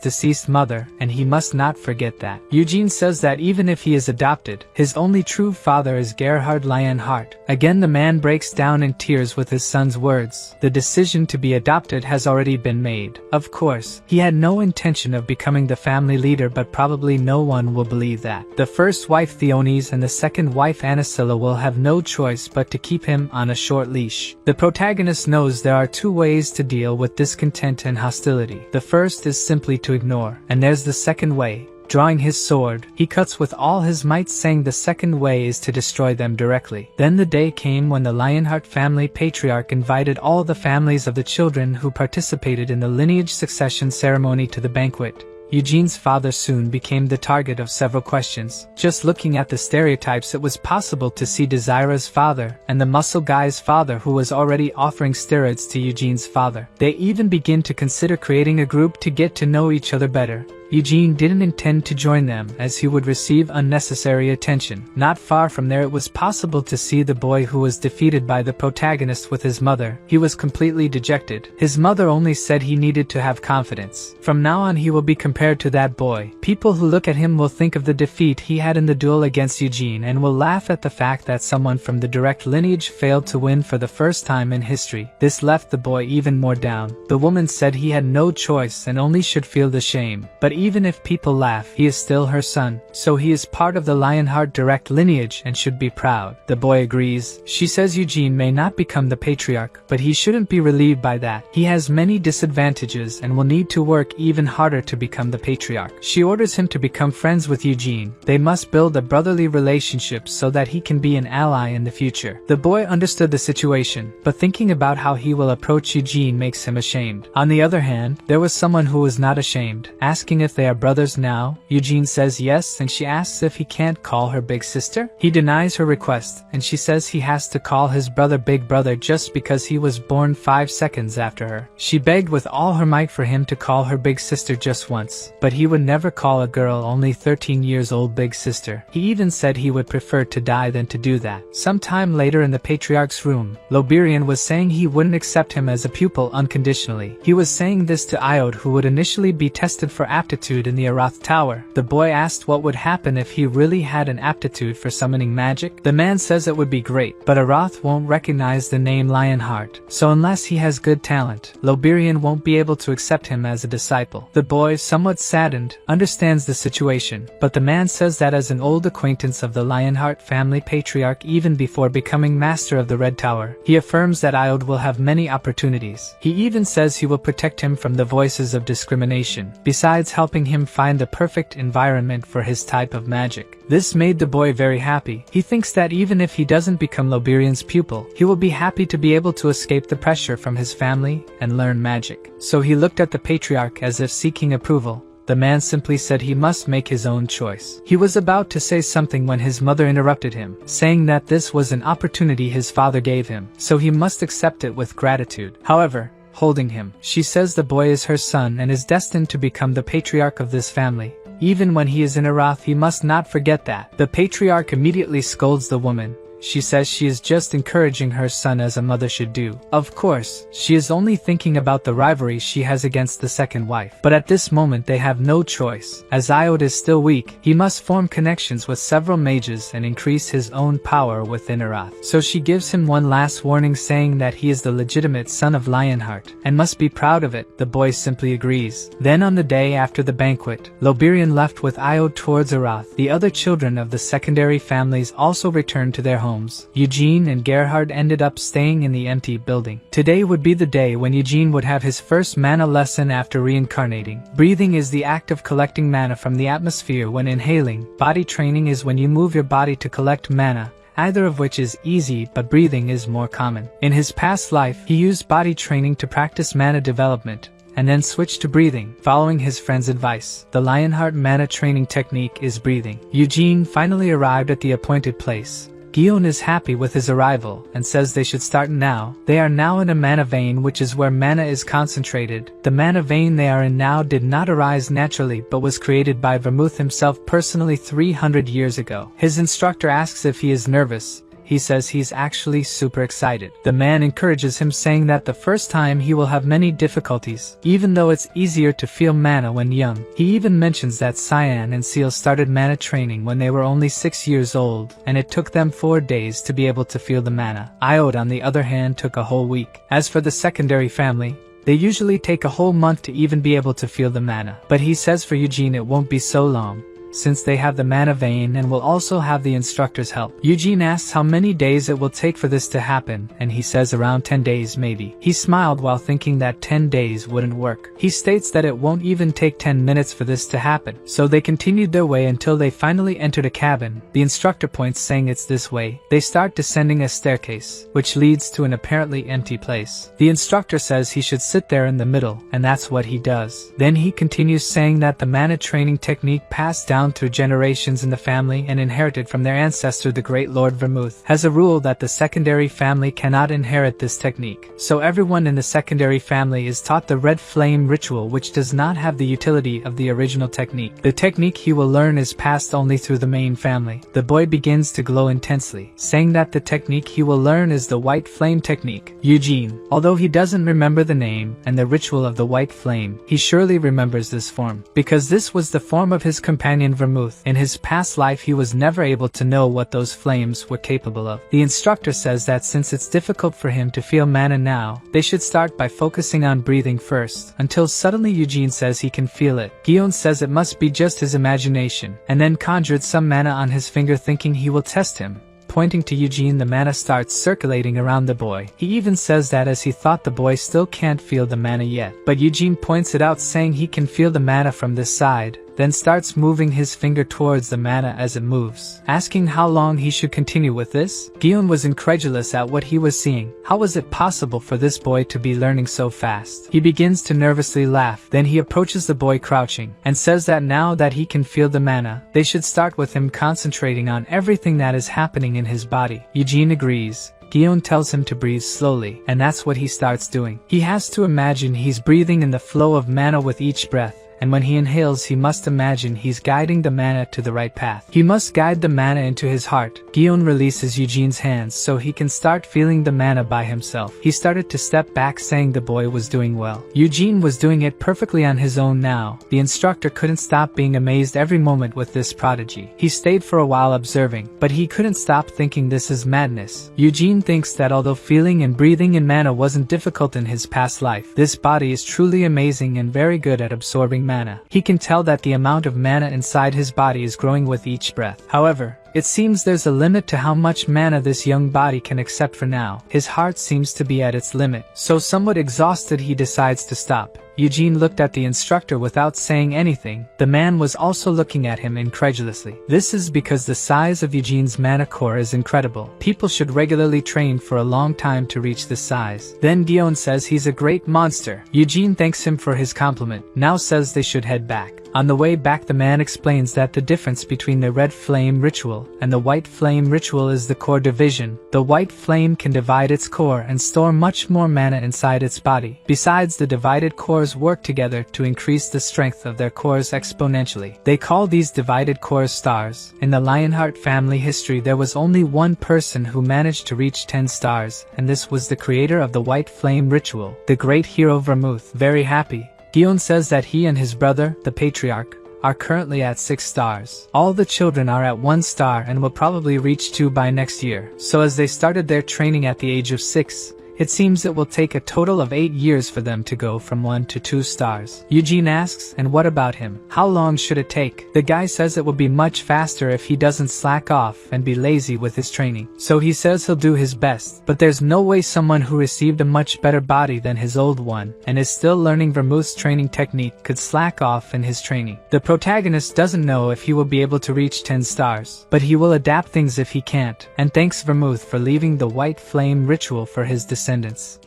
S1: deceased mother, and he must not forget that. Eugene says that even if he is adopted, his only true father is Gerhard Lionheart. Again the man breaks down in tears with his son's words. The decision to be adopted has already been made. Of course, he had no intention of becoming the family leader, but probably no one will believe that. The first wife Theonis and the second wife Anasilla will have no choice but to keep him on a short leash. The protagonist knows there are 2 ways to deal with discontent and hostility. The first is simply to ignore, and there's the second way. Drawing his sword, he cuts with all his might, saying the second way is to destroy them directly. Then the day came when the Lionheart family patriarch invited all the families of the children who participated in the lineage succession ceremony to the banquet. Eugene's father soon became the target of several questions. Just looking at the stereotypes, it was possible to see Desira's father and the muscle guy's father, who was already offering steroids to Eugene's father. They even begin to consider creating a group to get to know each other better. Eugene didn't intend to join them, as he would receive unnecessary attention. Not far from there, it was possible to see the boy who was defeated by the protagonist with his mother. He was completely dejected. His mother only said he needed to have confidence. From now on he will be compared to that boy. People who look at him will think of the defeat he had in the duel against Eugene, and will laugh at the fact that someone from the direct lineage failed to win for the first time in history. This left the boy even more down. The woman said he had no choice and only should feel the shame. But even if people laugh, he is still her son, so he is part of the Lionheart direct lineage and should be proud. The boy agrees. She says Eugene may not become the patriarch, but he shouldn't be relieved by that. He has many disadvantages and will need to work even harder to become the patriarch. She orders him to become friends with Eugene. They must build a brotherly relationship so that he can be an ally in the future. The boy understood the situation, but thinking about how he will approach Eugene makes him ashamed. On the other hand, there was someone who was not ashamed, asking if they are brothers now. Eugene says yes, and she asks if he can't call her big sister. He denies her request, and she says he has to call his brother big brother just because he was born 5 seconds after her. She begged with all her might for him to call her big sister just once, but he would never call a girl only 13 years old big sister. He even said he would prefer to die than to do that. Sometime later in the patriarch's room, Loberian was saying he wouldn't accept him as a pupil unconditionally. He was saying this to Iod, who would initially be tested for aptitude in the Arath Tower. The boy asked what would happen if he really had an aptitude for summoning magic. The man says it would be great, but Arath won't recognize the name Lionheart, so unless he has good talent, Loberian won't be able to accept him as a disciple. The boy, somewhat saddened, understands the situation, but the man says that as an old acquaintance of the Lionheart family patriarch even before becoming master of the Red Tower, he affirms that Iod will have many opportunities. He even says he will protect him from the voices of discrimination, besides helping him find the perfect environment for his type of magic. This made the boy very happy. He thinks that even if he doesn't become Loberian's pupil, he will be happy to be able to escape the pressure from his family and learn magic. So he looked at the patriarch as if seeking approval. The man simply said he must make his own choice. He was about to say something when his mother interrupted him, saying that this was an opportunity his father gave him, so he must accept it with gratitude. However, holding him, she says the boy is her son and is destined to become the patriarch of this family. Even when he is in Arath, he must not forget that. The patriarch immediately scolds the woman. She says she is just encouraging her son as a mother should do. Of course, she is only thinking about the rivalry she has against the second wife. But at this moment they have no choice. As Iod is still weak, he must form connections with several mages and increase his own power within Arath. So she gives him one last warning, saying that he is the legitimate son of Lionheart and must be proud of it. The boy simply agrees. Then on the day after the banquet, Loberian left with Iod towards Arath. The other children of the secondary families also returned to their homes. Eugene and Gerhard ended up staying in the empty building. Today would be the day when Eugene would have his first mana lesson after reincarnating. Breathing is the act of collecting mana from the atmosphere when inhaling. Body training is when you move your body to collect mana, either of which is easy, but breathing is more common. In his past life, he used body training to practice mana development, and then switched to breathing, following his friend's advice. The Lionheart mana training technique is breathing. Eugene finally arrived at the appointed place. Guillaume is happy with his arrival and says they should start now. They are now in a mana vein, which is where mana is concentrated. The mana vein they are in now did not arise naturally but was created by Vermouth himself personally 300 years ago. His instructor asks if he is nervous. He says he's actually super excited. The man encourages him, saying that the first time he will have many difficulties, even though it's easier to feel mana when young. He even mentions that Cyan and Seal started mana training when they were only 6 years old, and it took them 4 days to be able to feel the mana. Iod, on the other hand, took a whole week. As for the secondary family, they usually take a whole month to even be able to feel the mana. But he says for Eugene it won't be so long, since they have the mana vein and will also have the instructor's help. Eugene asks how many days it will take for this to happen, and he says around 10 days maybe. He smiled while thinking that 10 days wouldn't work. He states that it won't even take 10 minutes for this to happen. So they continued their way until they finally entered a cabin. The instructor points, saying it's this way. They start descending a staircase, which leads to an apparently empty place. The instructor says he should sit there in the middle, and that's what he does. Then he continues, saying that the mana training technique passed down through generations in the family and inherited from their ancestor the great Lord Vermouth has a rule that the secondary family cannot inherit this technique. So everyone in the secondary family is taught the red flame ritual, which does not have the utility of the original technique. The technique he will learn is passed only through the main family. The boy begins to glow intensely, saying that the technique he will learn is the white flame technique. Eugene, although he doesn't remember the name and the ritual of the white flame, he surely remembers this form, because this was the form of his companion Vermouth. In his past life he was never able to know what those flames were capable of. The instructor says that since it's difficult for him to feel mana now, they should start by focusing on breathing first, until suddenly Eugene says he can feel it. Guillaume says it must be just his imagination, and then conjured some mana on his finger, thinking he will test him. Pointing to Eugene, the mana starts circulating around the boy. He even says that as he thought the boy still can't feel the mana yet. But Eugene points it out, saying he can feel the mana from this side, then starts moving his finger towards the mana as it moves, asking how long he should continue with this. Gion was incredulous at what he was seeing. How was it possible for this boy to be learning so fast? He begins to nervously laugh, then he approaches the boy crouching, and says that now that he can feel the mana, they should start with him concentrating on everything that is happening in his body. Eugene agrees. Gion tells him to breathe slowly, and that's what he starts doing. He has to imagine he's breathing in the flow of mana with each breath, and when he inhales he must imagine he's guiding the mana to the right path. He must guide the mana into his heart. Gion releases Eugene's hands so he can start feeling the mana by himself. He started to step back, saying the boy was doing well. Eugene was doing it perfectly on his own now. The instructor couldn't stop being amazed every moment with this prodigy. He stayed for a while observing, but he couldn't stop thinking this is madness. Eugene thinks that although feeling and breathing in mana wasn't difficult in his past life, this body is truly amazing and very good at absorbing mana. He can tell that the amount of mana inside his body is growing with each breath. However, it seems there's a limit to how much mana this young body can accept for now. His heart seems to be at its limit, so somewhat exhausted he decides to stop. Eugene looked at the instructor without saying anything. The man was also looking at him incredulously. This is because the size of Eugene's mana core is incredible. People should regularly train for a long time to reach this size. Then Gion says he's a great monster. Eugene thanks him for his compliment, now says they should head back. On the way back, the man explains that the difference between the red flame ritual and the white flame ritual is the core division. The white flame can divide its core and store much more mana inside its body. Besides, the divided cores work together to increase the strength of their cores exponentially. They call these divided cores stars. In the Lionheart family history, there was only one person who managed to reach 10 stars, and this was the creator of the white flame ritual, the great hero Vermouth. Very happy, Gion says that he and his brother, the Patriarch, are currently at 6 stars. All the children are at 1 star and will probably reach 2 by next year. So as they started their training at the age of 6, it seems it will take a total of 8 years for them to go from 1 to 2 stars. Eugene asks, and what about him? How long should it take? The guy says it will be much faster if he doesn't slack off and be lazy with his training. So he says he'll do his best, but there's no way someone who received a much better body than his old one and is still learning Vermouth's training technique could slack off in his training. The protagonist doesn't know if he will be able to reach 10 stars, but he will adapt things if he can't, and thanks Vermouth for leaving the white flame ritual for his descendants.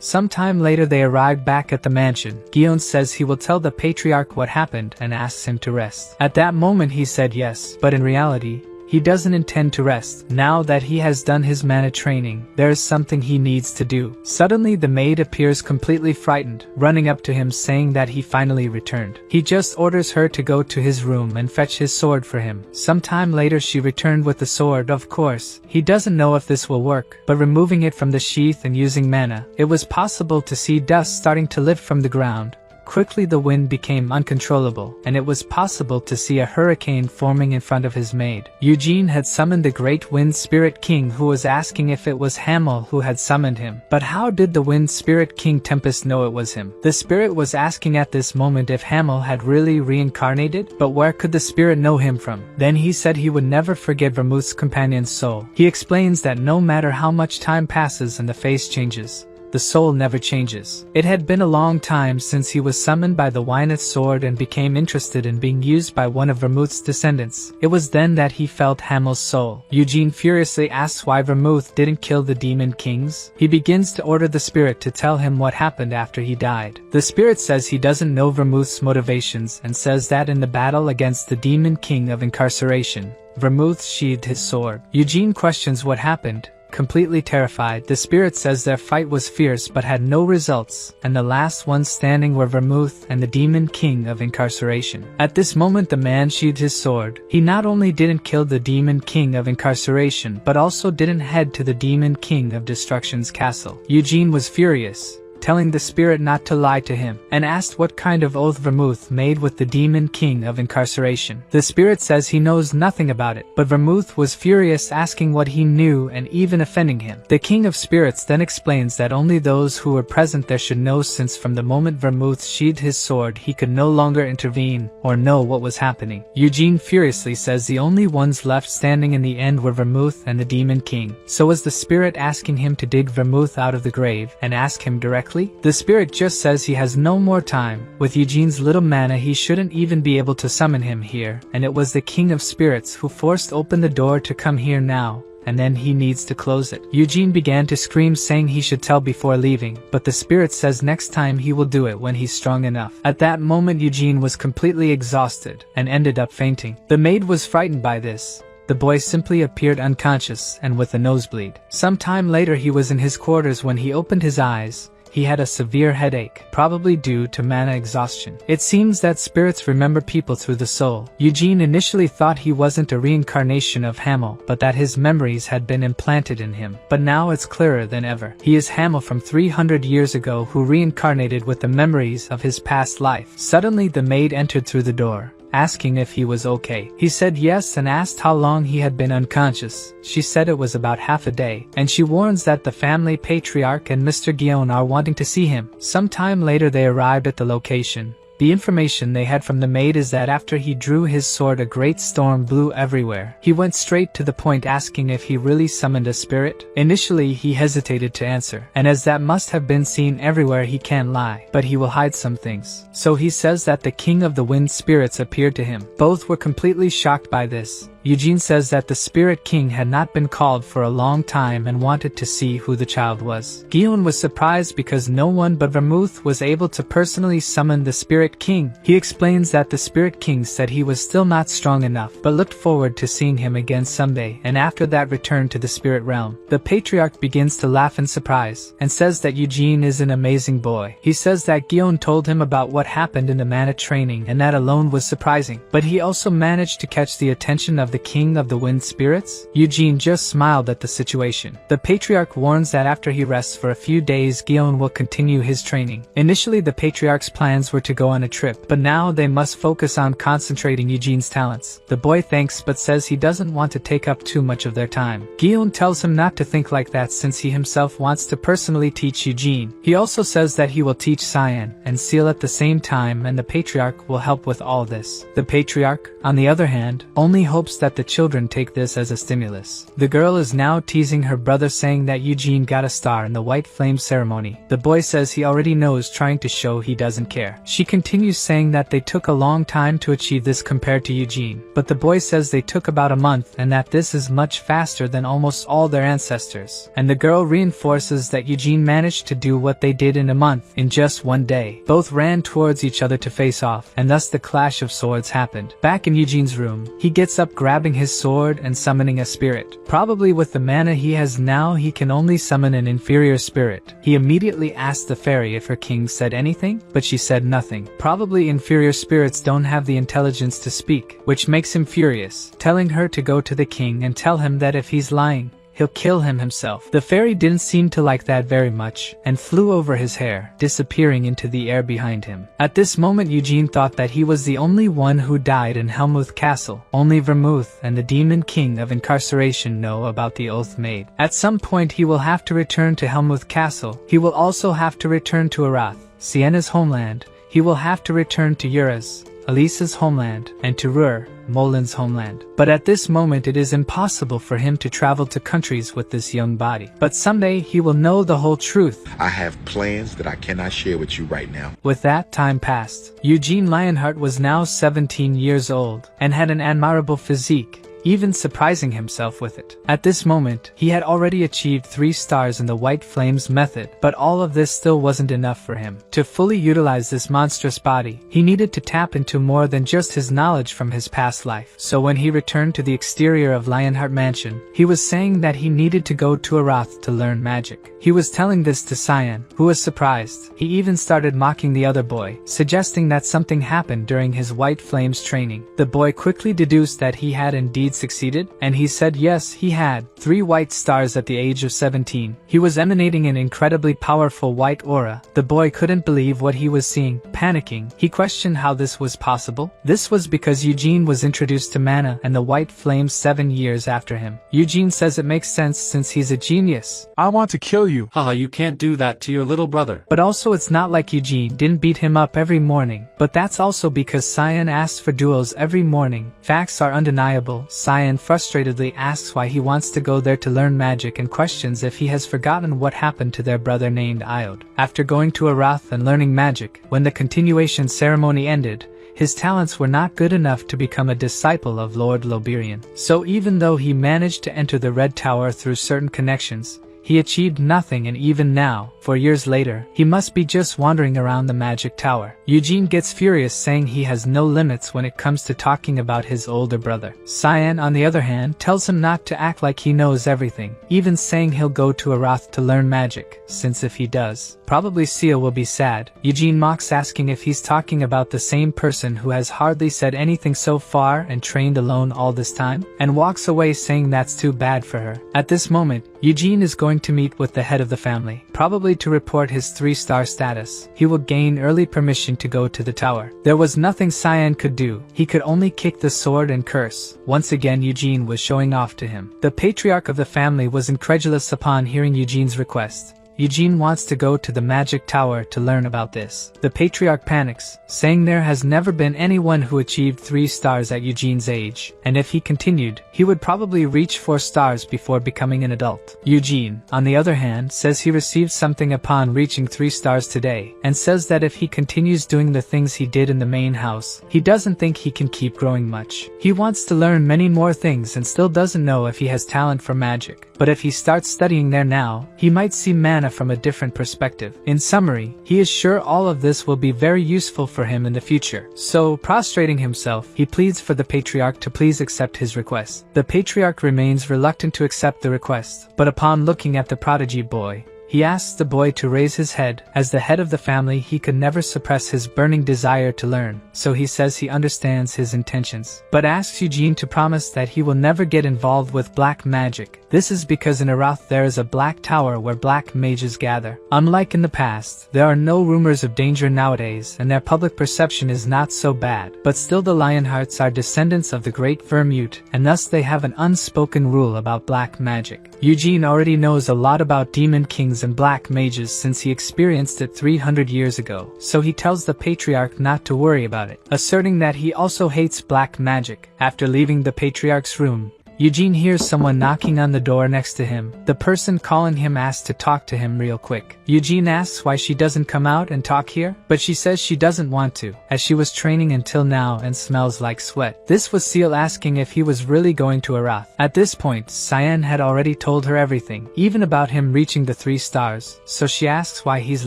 S1: Sometime later they arrived back at the mansion. Gion says he will tell the Patriarch what happened and asks him to rest. At that moment he said yes, but in reality, he doesn't intend to rest. Now that he has done his mana training, there is something he needs to do. Suddenly the maid appears completely frightened, running up to him saying that he finally returned. He just orders her to go to his room and fetch his sword for him. Sometime later she returned with the sword. Of course, he doesn't know if this will work, but removing it from the sheath and using mana, it was possible to see dust starting to lift from the ground. Quickly the wind became uncontrollable, and it was possible to see a hurricane forming in front of his maid. Eugene had summoned the great wind spirit king, who was asking if it was Hamel who had summoned him. But how did the wind spirit king Tempest know it was him? The spirit was asking at this moment if Hamel had really reincarnated, but where could the spirit know him from? Then he said he would never forget Vermouth's companion's soul. He explains that no matter how much time passes and the face changes, the soul never changes. It had been a long time since he was summoned by the Wyneth sword and became interested in being used by one of Vermouth's descendants. It was then that he felt Hamel's soul. Eugene furiously asks why Vermouth didn't kill the demon kings. He begins to order the spirit to tell him what happened after he died. The spirit says he doesn't know Vermouth's motivations and says that in the battle against the demon king of incarceration, Vermouth sheathed his sword. Eugene questions what happened. Completely terrified, the spirit says their fight was fierce but had no results, and the last ones standing were Vermouth and the demon king of incarceration. At this moment the man sheathed his sword. He not only didn't kill the demon king of incarceration, but also didn't head to the demon king of destruction's castle. Eugene was furious, telling the spirit not to lie to him, and asked what kind of oath Vermouth made with the demon king of incarceration. The spirit says he knows nothing about it, but Vermouth was furious, asking what he knew and even offending him. The king of spirits then explains that only those who were present there should know, since from the moment Vermouth sheathed his sword he could no longer intervene or know what was happening. Eugene furiously says the only ones left standing in the end were Vermouth and the demon king. So was the spirit, asking him to dig Vermouth out of the grave and ask him directly quickly? The spirit just says he has no more time. With Eugene's little mana he shouldn't even be able to summon him here, and it was the king of spirits who forced open the door to come here now. And then he needs to close it. Eugene began to scream saying he should tell before leaving, but the spirit says next time he will do it when he's strong enough. At that moment Eugene was completely exhausted and ended up fainting. The maid was frightened by this. The boy simply appeared unconscious and with a nosebleed. Some time later he was in his quarters when he opened his eyes. He had a severe headache, probably due to mana exhaustion. It seems that spirits remember people through the soul. Eugene initially thought he wasn't a reincarnation of Hamel, but that his memories had been implanted in him. But now it's clearer than ever. He is Hamel from 300 years ago who reincarnated with the memories of his past life. Suddenly the maid entered through the door, asking if he was okay. He said yes and asked how long he had been unconscious. She said it was about half a day, and she warns that the family patriarch and Mr. Guillaume are wanting to see him. Some time later they arrived at the location. The information they had from the maid is that after he drew his sword a great storm blew everywhere. He went straight to the point asking if he really summoned a spirit. Initially he hesitated to answer, and as that must have been seen everywhere he can't lie, but he will hide some things. So he says that the king of the wind spirits appeared to him. Both were completely shocked by this. Eugene says that the Spirit King had not been called for a long time and wanted to see who the child was. Guillaume was surprised because no one but Vermouth was able to personally summon the Spirit King. He explains that the Spirit King said he was still not strong enough, but looked forward to seeing him again someday, and after that returned to the spirit realm. The Patriarch begins to laugh in surprise, and says that Eugene is an amazing boy. He says that Guillaume told him about what happened in the mana training, and that alone was surprising. But he also managed to catch the attention of the king of the wind spirits? Eugene just smiled at the situation. The Patriarch warns that after he rests for a few days Guillaume will continue his training. Initially the Patriarch's plans were to go on a trip, but now they must focus on concentrating Eugene's talents. The boy thanks but says he doesn't want to take up too much of their time. Guillaume tells him not to think like that since he himself wants to personally teach Eugene. He also says that he will teach Cyan and Seal at the same time, and the Patriarch will help with all this. The Patriarch, on the other hand, only hopes that the children take this as a stimulus. The girl is now teasing her brother saying that Eugene got a star in the White Flame ceremony. The boy says he already knows, trying to show he doesn't care. She continues saying that they took a long time to achieve this compared to Eugene, but the boy says they took about a month and that this is much faster than almost all their ancestors. And the girl reinforces that Eugene managed to do what they did in a month, in just one day. Both ran towards each other to face off, and thus the clash of swords happened. Back in Eugene's room, he gets up grabbing his sword and summoning a spirit. Probably with the mana he has now he can only summon an inferior spirit. He immediately asked the fairy if her king said anything, but she said nothing. Probably inferior spirits don't have the intelligence to speak, which makes him furious, telling her to go to the king and tell him that if he's lying, he'll kill him himself. The fairy didn't seem to like that very much, and flew over his hair, disappearing into the air behind him. At this moment Eugene thought that he was the only one who died in Helmuth Castle. Only Vermouth and the Demon King of Incarceration know about the oath made. At some point he will have to return to Helmuth Castle. He will also have to return to Arath, Sienna's homeland. He will have to return to Uras, Elisa's homeland, and to Ruhr, Molin's homeland. But at this moment it is impossible for him to travel to countries with this young body. But someday he will know the whole truth.
S2: I have plans that I cannot share with you right now.
S1: With that, time passed. Eugene Lionheart was now 17 years old, and had an admirable physique, even surprising himself with it. At this moment, he had already achieved 3 stars in the White Flames method, but all of this still wasn't enough for him. To fully utilize this monstrous body, he needed to tap into more than just his knowledge from his past life. So when he returned to the exterior of Lionheart Mansion, he was saying that he needed to go to Arath to learn magic. He was telling this to Cyan, who was surprised. He even started mocking the other boy, suggesting that something happened during his White Flames training. The boy quickly deduced that he had indeed succeeded, and he said yes, he had 3 white stars at the age of 17. He was emanating an incredibly powerful white aura. The boy couldn't believe what he was seeing. Panicking, he questioned how this was possible. This was because Eugene was introduced to mana and the White Flames 7 years after him. Eugene says it makes sense since he's a genius.
S3: I want to kill you.
S4: Haha, you can't do that to your little brother.
S1: But also it's not like Eugene didn't beat him up every morning. But that's also because Cyan asked for duels every morning. Facts are undeniable. Cyan frustratedly asks why he wants to go there to learn magic and questions if he has forgotten what happened to their brother named Iod. After going to Arath and learning magic, when the continuation ceremony ended, his talents were not good enough to become a disciple of Lord Loberian. So even though he managed to enter the Red Tower through certain connections, he achieved nothing, and even now, 4 years later, he must be just wandering around the magic tower. Eugene gets furious, saying he has no limits when it comes to talking about his older brother. Cyan, on the other hand, tells him not to act like he knows everything, even saying he'll go to Arath to learn magic, since if he does, probably Seal will be sad. Eugene mocks, asking if he's talking about the same person who has hardly said anything so far and trained alone all this time, and walks away saying that's too bad for her. At this moment, Eugene is going to meet with the head of the family, probably to report his 3-star status. He will gain early permission to go to the tower. There was nothing Cyan could do. He could only kick the sword and curse. Once again, Eugene was showing off to him. The patriarch of the family was incredulous upon hearing Eugene's request. Eugene wants to go to the magic tower to learn about this. The patriarch panics, saying there has never been anyone who achieved 3 stars at Eugene's age, and if he continued, he would probably reach 4 stars before becoming an adult. Eugene, on the other hand, says he received something upon reaching 3 stars today, and says that if he continues doing the things he did in the main house, he doesn't think he can keep growing much. He wants to learn many more things and still doesn't know if he has talent for magic. But if he starts studying there now, he might see mana from a different perspective. In summary, he is sure all of this will be very useful for him in the future. So, prostrating himself, he pleads for the patriarch to please accept his request. The patriarch remains reluctant to accept the request, but upon looking at the prodigy boy, he asks the boy to raise his head. As the head of the family, he could never suppress his burning desire to learn, so he says he understands his intentions, but asks Eugene to promise that he will never get involved with black magic. This is because in Arath there is a black tower where black mages gather. Unlike in the past, there are no rumors of danger nowadays, and their public perception is not so bad, but still the Lionhearts are descendants of the great Vermute, and thus they have an unspoken rule about black magic. Eugene already knows a lot about demon kings and black mages since he experienced it 300 years ago, so he tells the patriarch not to worry about it, asserting that he also hates black magic. After leaving the patriarch's room, Eugene hears someone knocking on the door next to him. The person calling him asks to talk to him real quick. Eugene asks why she doesn't come out and talk here, but she says she doesn't want to, as she was training until now and smells like sweat. This was Seal asking if he was really going to Arath. At this point, Cyan had already told her everything, even about him reaching the 3 stars, so she asks why he's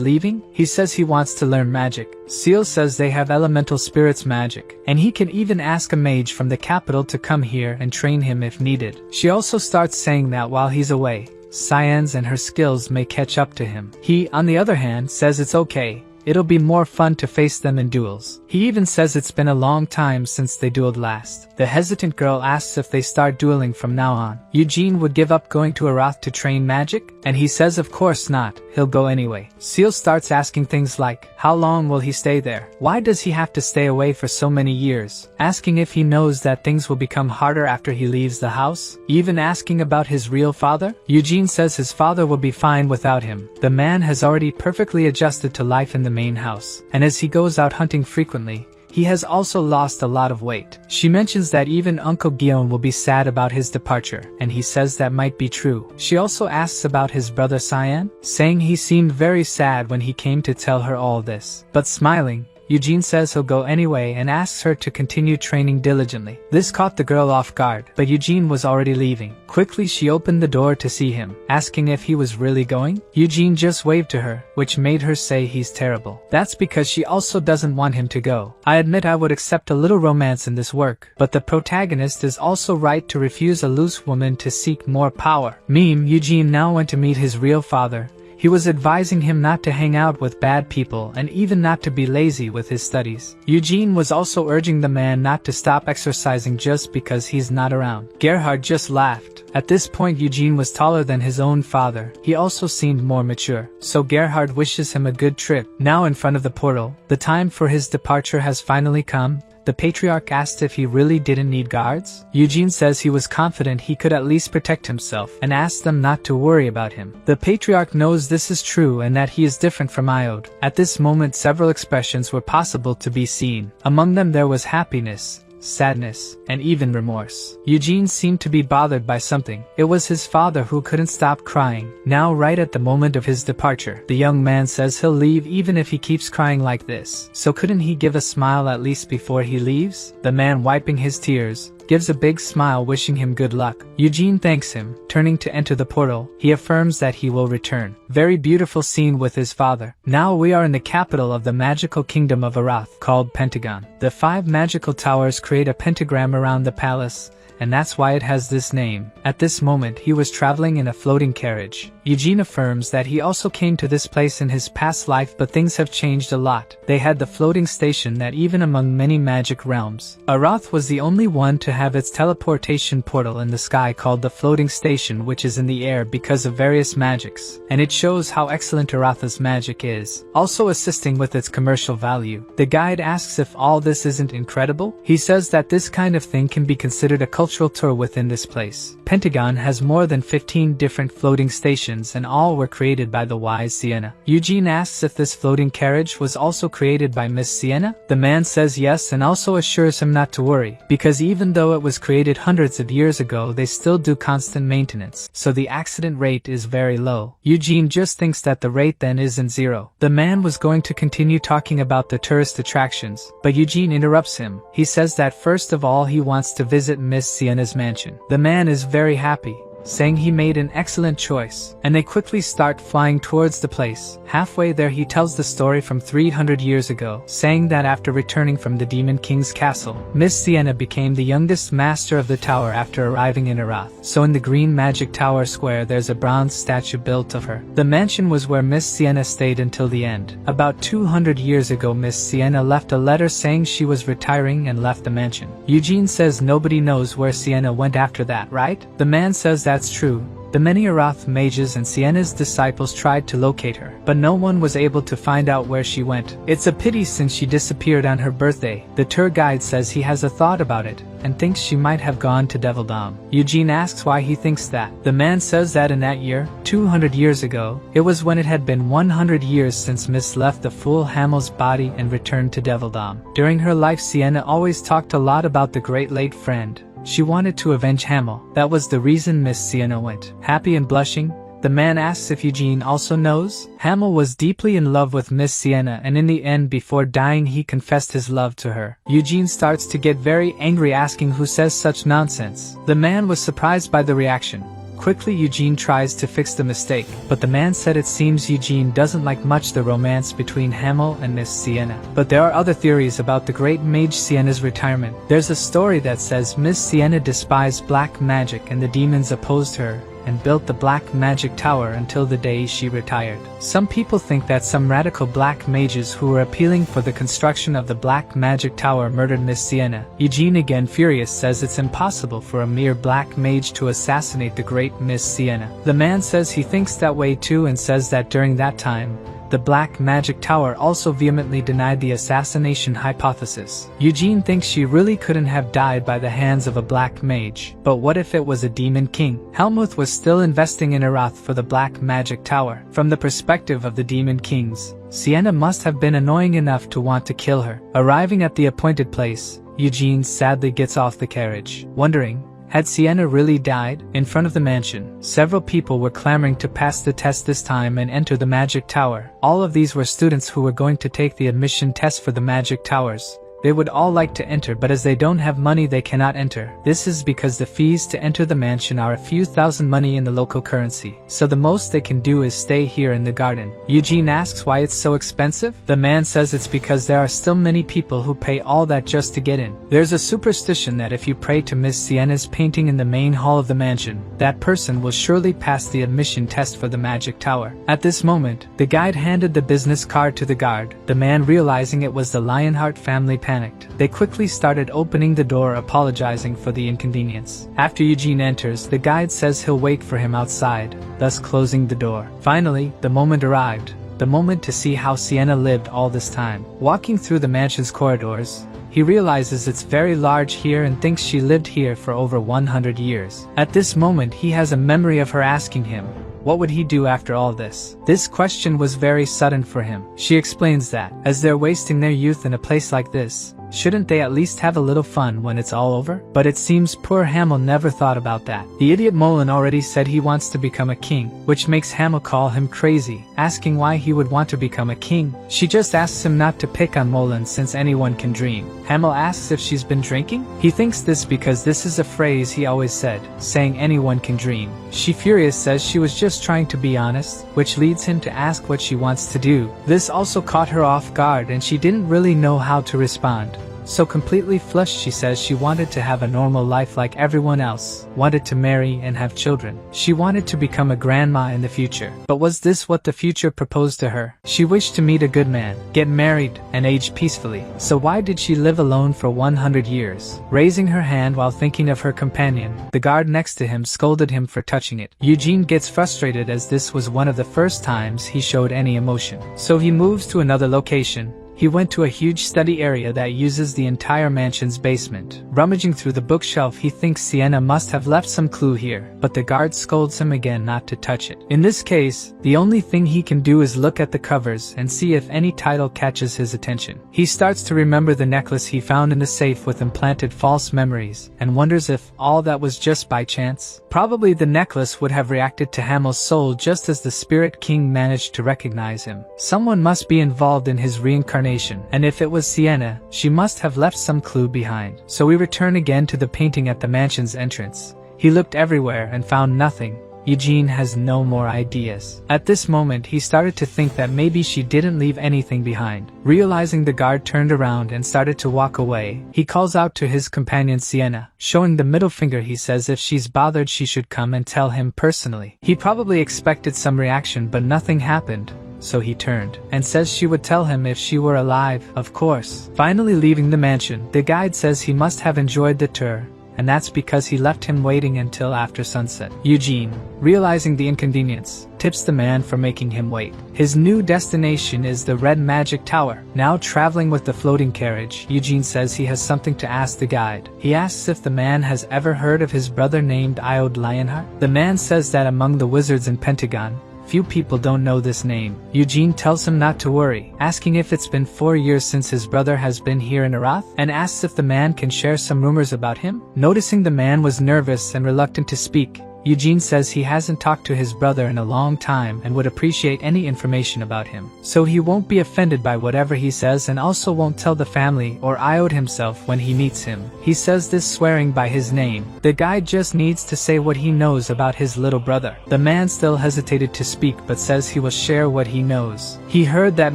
S1: leaving. He says he wants to learn magic. Seal says they have elemental spirits magic, and he can even ask a mage from the capital to come here and train him if needed. She also starts saying that while he's away, Cyan's and her skills may catch up to him. He, on the other hand, says it's okay. It'll be more fun to face them in duels. He even says it's been a long time since they dueled last. The hesitant girl asks if they start dueling from now on. Eugene would give up going to Arath to train magic, and he says of course not, he'll go anyway. Seal starts asking things like, how long will he stay there? Why does he have to stay away for so many years? Asking if he knows that things will become harder after he leaves the house? Even asking about his real father? Eugene says his father will be fine without him. The man has already perfectly adjusted to life in the main house, and as he goes out hunting frequently, he has also lost a lot of weight. She mentions that even Uncle Guillaume will be sad about his departure, and he says that might be true. She also asks about his brother Cyan, saying he seemed very sad when he came to tell her all this. But smiling, Eugene says he'll go anyway and asks her to continue training diligently. This caught the girl off guard, but Eugene was already leaving. Quickly she opened the door to see him, asking if he was really going. Eugene just waved to her, which made her say he's terrible. That's because she also doesn't want him to go. I admit I would accept a little romance in this work, but the protagonist is also right to refuse a loose woman to seek more power. Eugene now went to meet his real father. He was advising him not to hang out with bad people and even not to be lazy with his studies. Eugene was also urging the man not to stop exercising just because he's not around. Gerhard just laughed. At this point Eugene was taller than his own father. He also seemed more mature. So Gerhard wishes him a good trip. Now in front of the portal, the time for his departure has finally come. The patriarch asked if he really didn't need guards. Eugene says he was confident he could at least protect himself and asked them not to worry about him. The patriarch knows this is true and that he is different from Iod. At this moment several expressions were possible to be seen. Among them there was happiness, sadness, and even remorse. Eugene seemed to be bothered by something. It was his father who couldn't stop crying. Now right at the moment of his departure, the young man says he'll leave even if he keeps crying like this. So couldn't he give a smile at least before he leaves? The man, wiping his tears, gives a big smile, wishing him good luck. Eugene thanks him. Turning to enter the portal, he affirms that he will return. Very beautiful scene with his father. Now we are in the capital of the magical kingdom of Arath, called Pentagon. The 5 magical towers create a pentagram around the palace, and that's why it has this name. At this moment he was traveling in a floating carriage. Eugene affirms that he also came to this place in his past life, but things have changed a lot. They had the floating station that even among many magic realms, Arath was the only one to have its teleportation portal in the sky called the floating station, which is in the air because of various magics. And it shows how excellent Aratha's magic is, also assisting with its commercial value. The guide asks if all this isn't incredible. He says that this kind of thing can be considered a cultural tour within this place. Pentagon has more than 15 different floating stations, and all were created by the wise Sienna. Eugene asks if this floating carriage was also created by Miss Sienna. The man says yes, and also assures him not to worry, because even though it was created hundreds of years ago, they still do constant maintenance, so the accident rate is very low. Eugene just thinks that the rate then isn't 0. The man was going to continue talking about the tourist attractions, but Eugene interrupts him. He says that first of all he wants to visit Miss Sienna's mansion. The man is very happy, saying he made an excellent choice, and they quickly start flying towards the place. Halfway there he tells the story from 300 years ago, saying that after returning from the Demon King's castle, Miss Sienna became the youngest master of the tower after arriving in Arath. So in the Green Magic Tower Square there's a bronze statue built of her. The mansion was where Miss Sienna stayed until the end. About 200 years ago Miss Sienna left a letter saying she was retiring and left the mansion. Eugene says nobody knows where Sienna went after that, right? The man says that's true. The many Arath mages and Sienna's disciples tried to locate her, but no one was able to find out where she went. It's a pity since she disappeared on her birthday. The tour guide says he has a thought about it, and thinks she might have gone to Devildom. Eugene asks why he thinks that. The man says that in that year, 200 years ago, it was when it had been 100 years since Miss left the fool Hamel's body and returned to Devildom. During her life Sienna always talked a lot about the great late friend. She wanted to avenge Hamel. That was the reason Miss Sienna went. Happy and blushing, the man asks if Eugene also knows. Hamel was deeply in love with Miss Sienna, and in the end before dying he confessed his love to her. Eugene starts to get very angry, asking who says such nonsense. The man was surprised by the reaction. Quickly Eugene tries to fix the mistake, but the man said it seems Eugene doesn't like much the romance between Hamel and Miss Sienna. But there are other theories about the great mage Sienna's retirement. There's a story that says Miss Sienna despised black magic and the demons opposed her, and built the Black Magic Tower until the day she retired. Some people think that some radical black mages who were appealing for the construction of the Black Magic Tower murdered Miss Sienna. Eugene, again furious, says it's impossible for a mere black mage to assassinate the great Miss Sienna. The man says he thinks that way too, and says that during that time, the Black Magic Tower also vehemently denied the assassination hypothesis. Eugene thinks she really couldn't have died by the hands of a black mage. But what if it was a demon king? Helmuth was still investing in Arath for the Black Magic Tower. From the perspective of the demon kings, Sienna must have been annoying enough to want to kill her. Arriving at the appointed place, Eugene sadly gets off the carriage, wondering, had Sienna really died? In front of the mansion, several people were clamoring to pass the test this time and enter the Magic Tower. All of these were students who were going to take the admission test for the Magic Towers. They would all like to enter, but as they don't have money they cannot enter. This is because the fees to enter the mansion are a few thousand money in the local currency, so the most they can do is stay here in the garden. Eugene asks why it's so expensive. The man says it's because there are still many people who pay all that just to get in. There's a superstition that if you pray to Miss Sienna's painting in the main hall of the mansion, that person will surely pass the admission test for the Magic Tower. At this moment, the guide handed the business card to the guard. The man, realizing it was the Lionheart family, panicked. They quickly started opening the door, apologizing for the inconvenience. After Eugene enters, the guide says he'll wait for him outside, thus closing the door. Finally, the moment arrived. The moment to see how Sienna lived all this time. Walking through the mansion's corridors, he realizes it's very large here and thinks she lived here for over 100 years. At this moment he has a memory of her asking him, what would he do after all this? This question was very sudden for him. She explains that, as they're wasting their youth in a place like this, Shouldn't they at least have a little fun when it's all over? But it seems poor Hamel never thought about that. The idiot Molin already said he wants to become a king, which makes Hamel call him crazy, asking why he would want to become a king. She just asks him not to pick on Molin since anyone can dream. Hamel asks if she's been drinking. He thinks this because this is a phrase he always said, saying anyone can dream. She furious says she was just trying to be honest, which leads him to ask what she wants to do. This also caught her off guard and she didn't really know how to respond. So completely flushed she says she wanted to have a normal life like everyone else, wanted to marry and have children. She wanted to become a grandma in the future. But was this what the future proposed to her? She wished to meet a good man, get married, and age peacefully. So why did she live alone for 100 years? Raising her hand while thinking of her companion, the guard next to him scolded him for touching it. Eugene gets frustrated as this was one of the first times he showed any emotion. So he moves to another location. He went to a huge study area that uses the entire mansion's basement. Rummaging through the bookshelf, he thinks Sienna must have left some clue here, but the guard scolds him again not to touch it. In this case, the only thing he can do is look at the covers and see if any title catches his attention. He starts to remember the necklace he found in the safe with implanted false memories, and wonders if all that was just by chance. Probably the necklace would have reacted to Hamel's soul just as the Spirit King managed to recognize him. Someone must be involved in his reincarnation. And if it was Sienna, she must have left some clue behind. So we return again to the painting at the mansion's entrance. He looked everywhere and found nothing. Eugene has no more ideas. At this moment he started to think that maybe she didn't leave anything behind. Realizing the guard turned around and started to walk away, he calls out to his companion Sienna. Showing the middle finger, he says if she's bothered she should come and tell him personally. He probably expected some reaction, but nothing happened. So he turned and says she would tell him if she were alive, of course. Finally leaving the mansion, the guide says he must have enjoyed the tour, and that's because he left him waiting until after sunset. Eugene, realizing the inconvenience, tips the man for making him wait. His new destination is the Red Magic Tower. Now traveling with the floating carriage, Eugene says he has something to ask the guide. He asks if the man has ever heard of his brother named Iod Lionheart. The man says that among the wizards in Pentagon, few people don't know this name. Eugene tells him not to worry, asking if it's been 4 years since his brother has been here in Arath, and asks if the man can share some rumors about him. Noticing the man was nervous and reluctant to speak, Eugene says he hasn't talked to his brother in a long time and would appreciate any information about him. So he won't be offended by whatever he says and also won't tell the family or Iod himself when he meets him. He says this swearing by his name. The guy just needs to say what he knows about his little brother. The man still hesitated to speak but says he will share what he knows. He heard that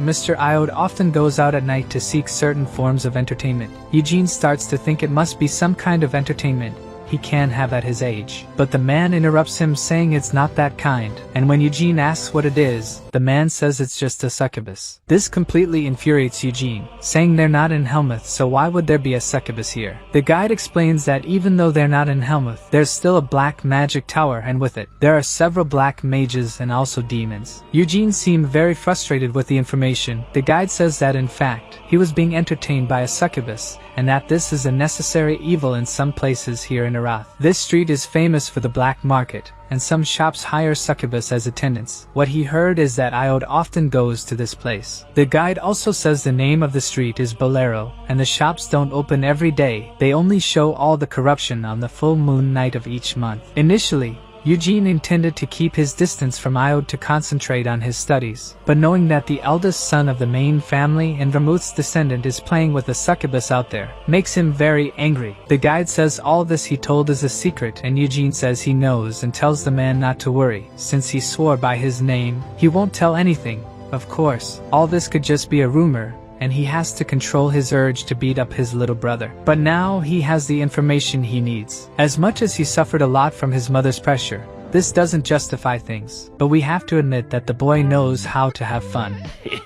S1: Mr. Iod often goes out at night to seek certain forms of entertainment. Eugene starts to think it must be some kind of entertainment he can have at his age. But the man interrupts him saying it's not that kind, and when Eugene asks what it is, the man says it's just a succubus. This completely infuriates Eugene, saying they're not in Helmuth, so why would there be a succubus here? The guide explains that even though they're not in Helmuth, there's still a black magic tower, and with it, there are several black mages and also demons. Eugene seemed very frustrated with the information. The guide says that in fact, he was being entertained by a succubus, and that this is a necessary evil in some places here in Arath. This street is famous for the black market, and some shops hire succubus as attendants. What he heard is that Iod often goes to this place. The guide also says the name of the street is Bolero, and the shops don't open every day. They only show all the corruption on the full moon night of each month. Initially, Eugene intended to keep his distance from Iod to concentrate on his studies, but knowing that the eldest son of the main family and Vermouth's descendant is playing with a succubus out there, makes him very angry. The guide says all this he told is a secret, and Eugene says he knows and tells the man not to worry, since he swore by his name, he won't tell anything. Of course, all this could just be a rumor, and he has to control his urge to beat up his little brother. But now he has the information he needs. As much as he suffered a lot from his mother's pressure, this doesn't justify things, but we have to admit that the boy knows how to have fun.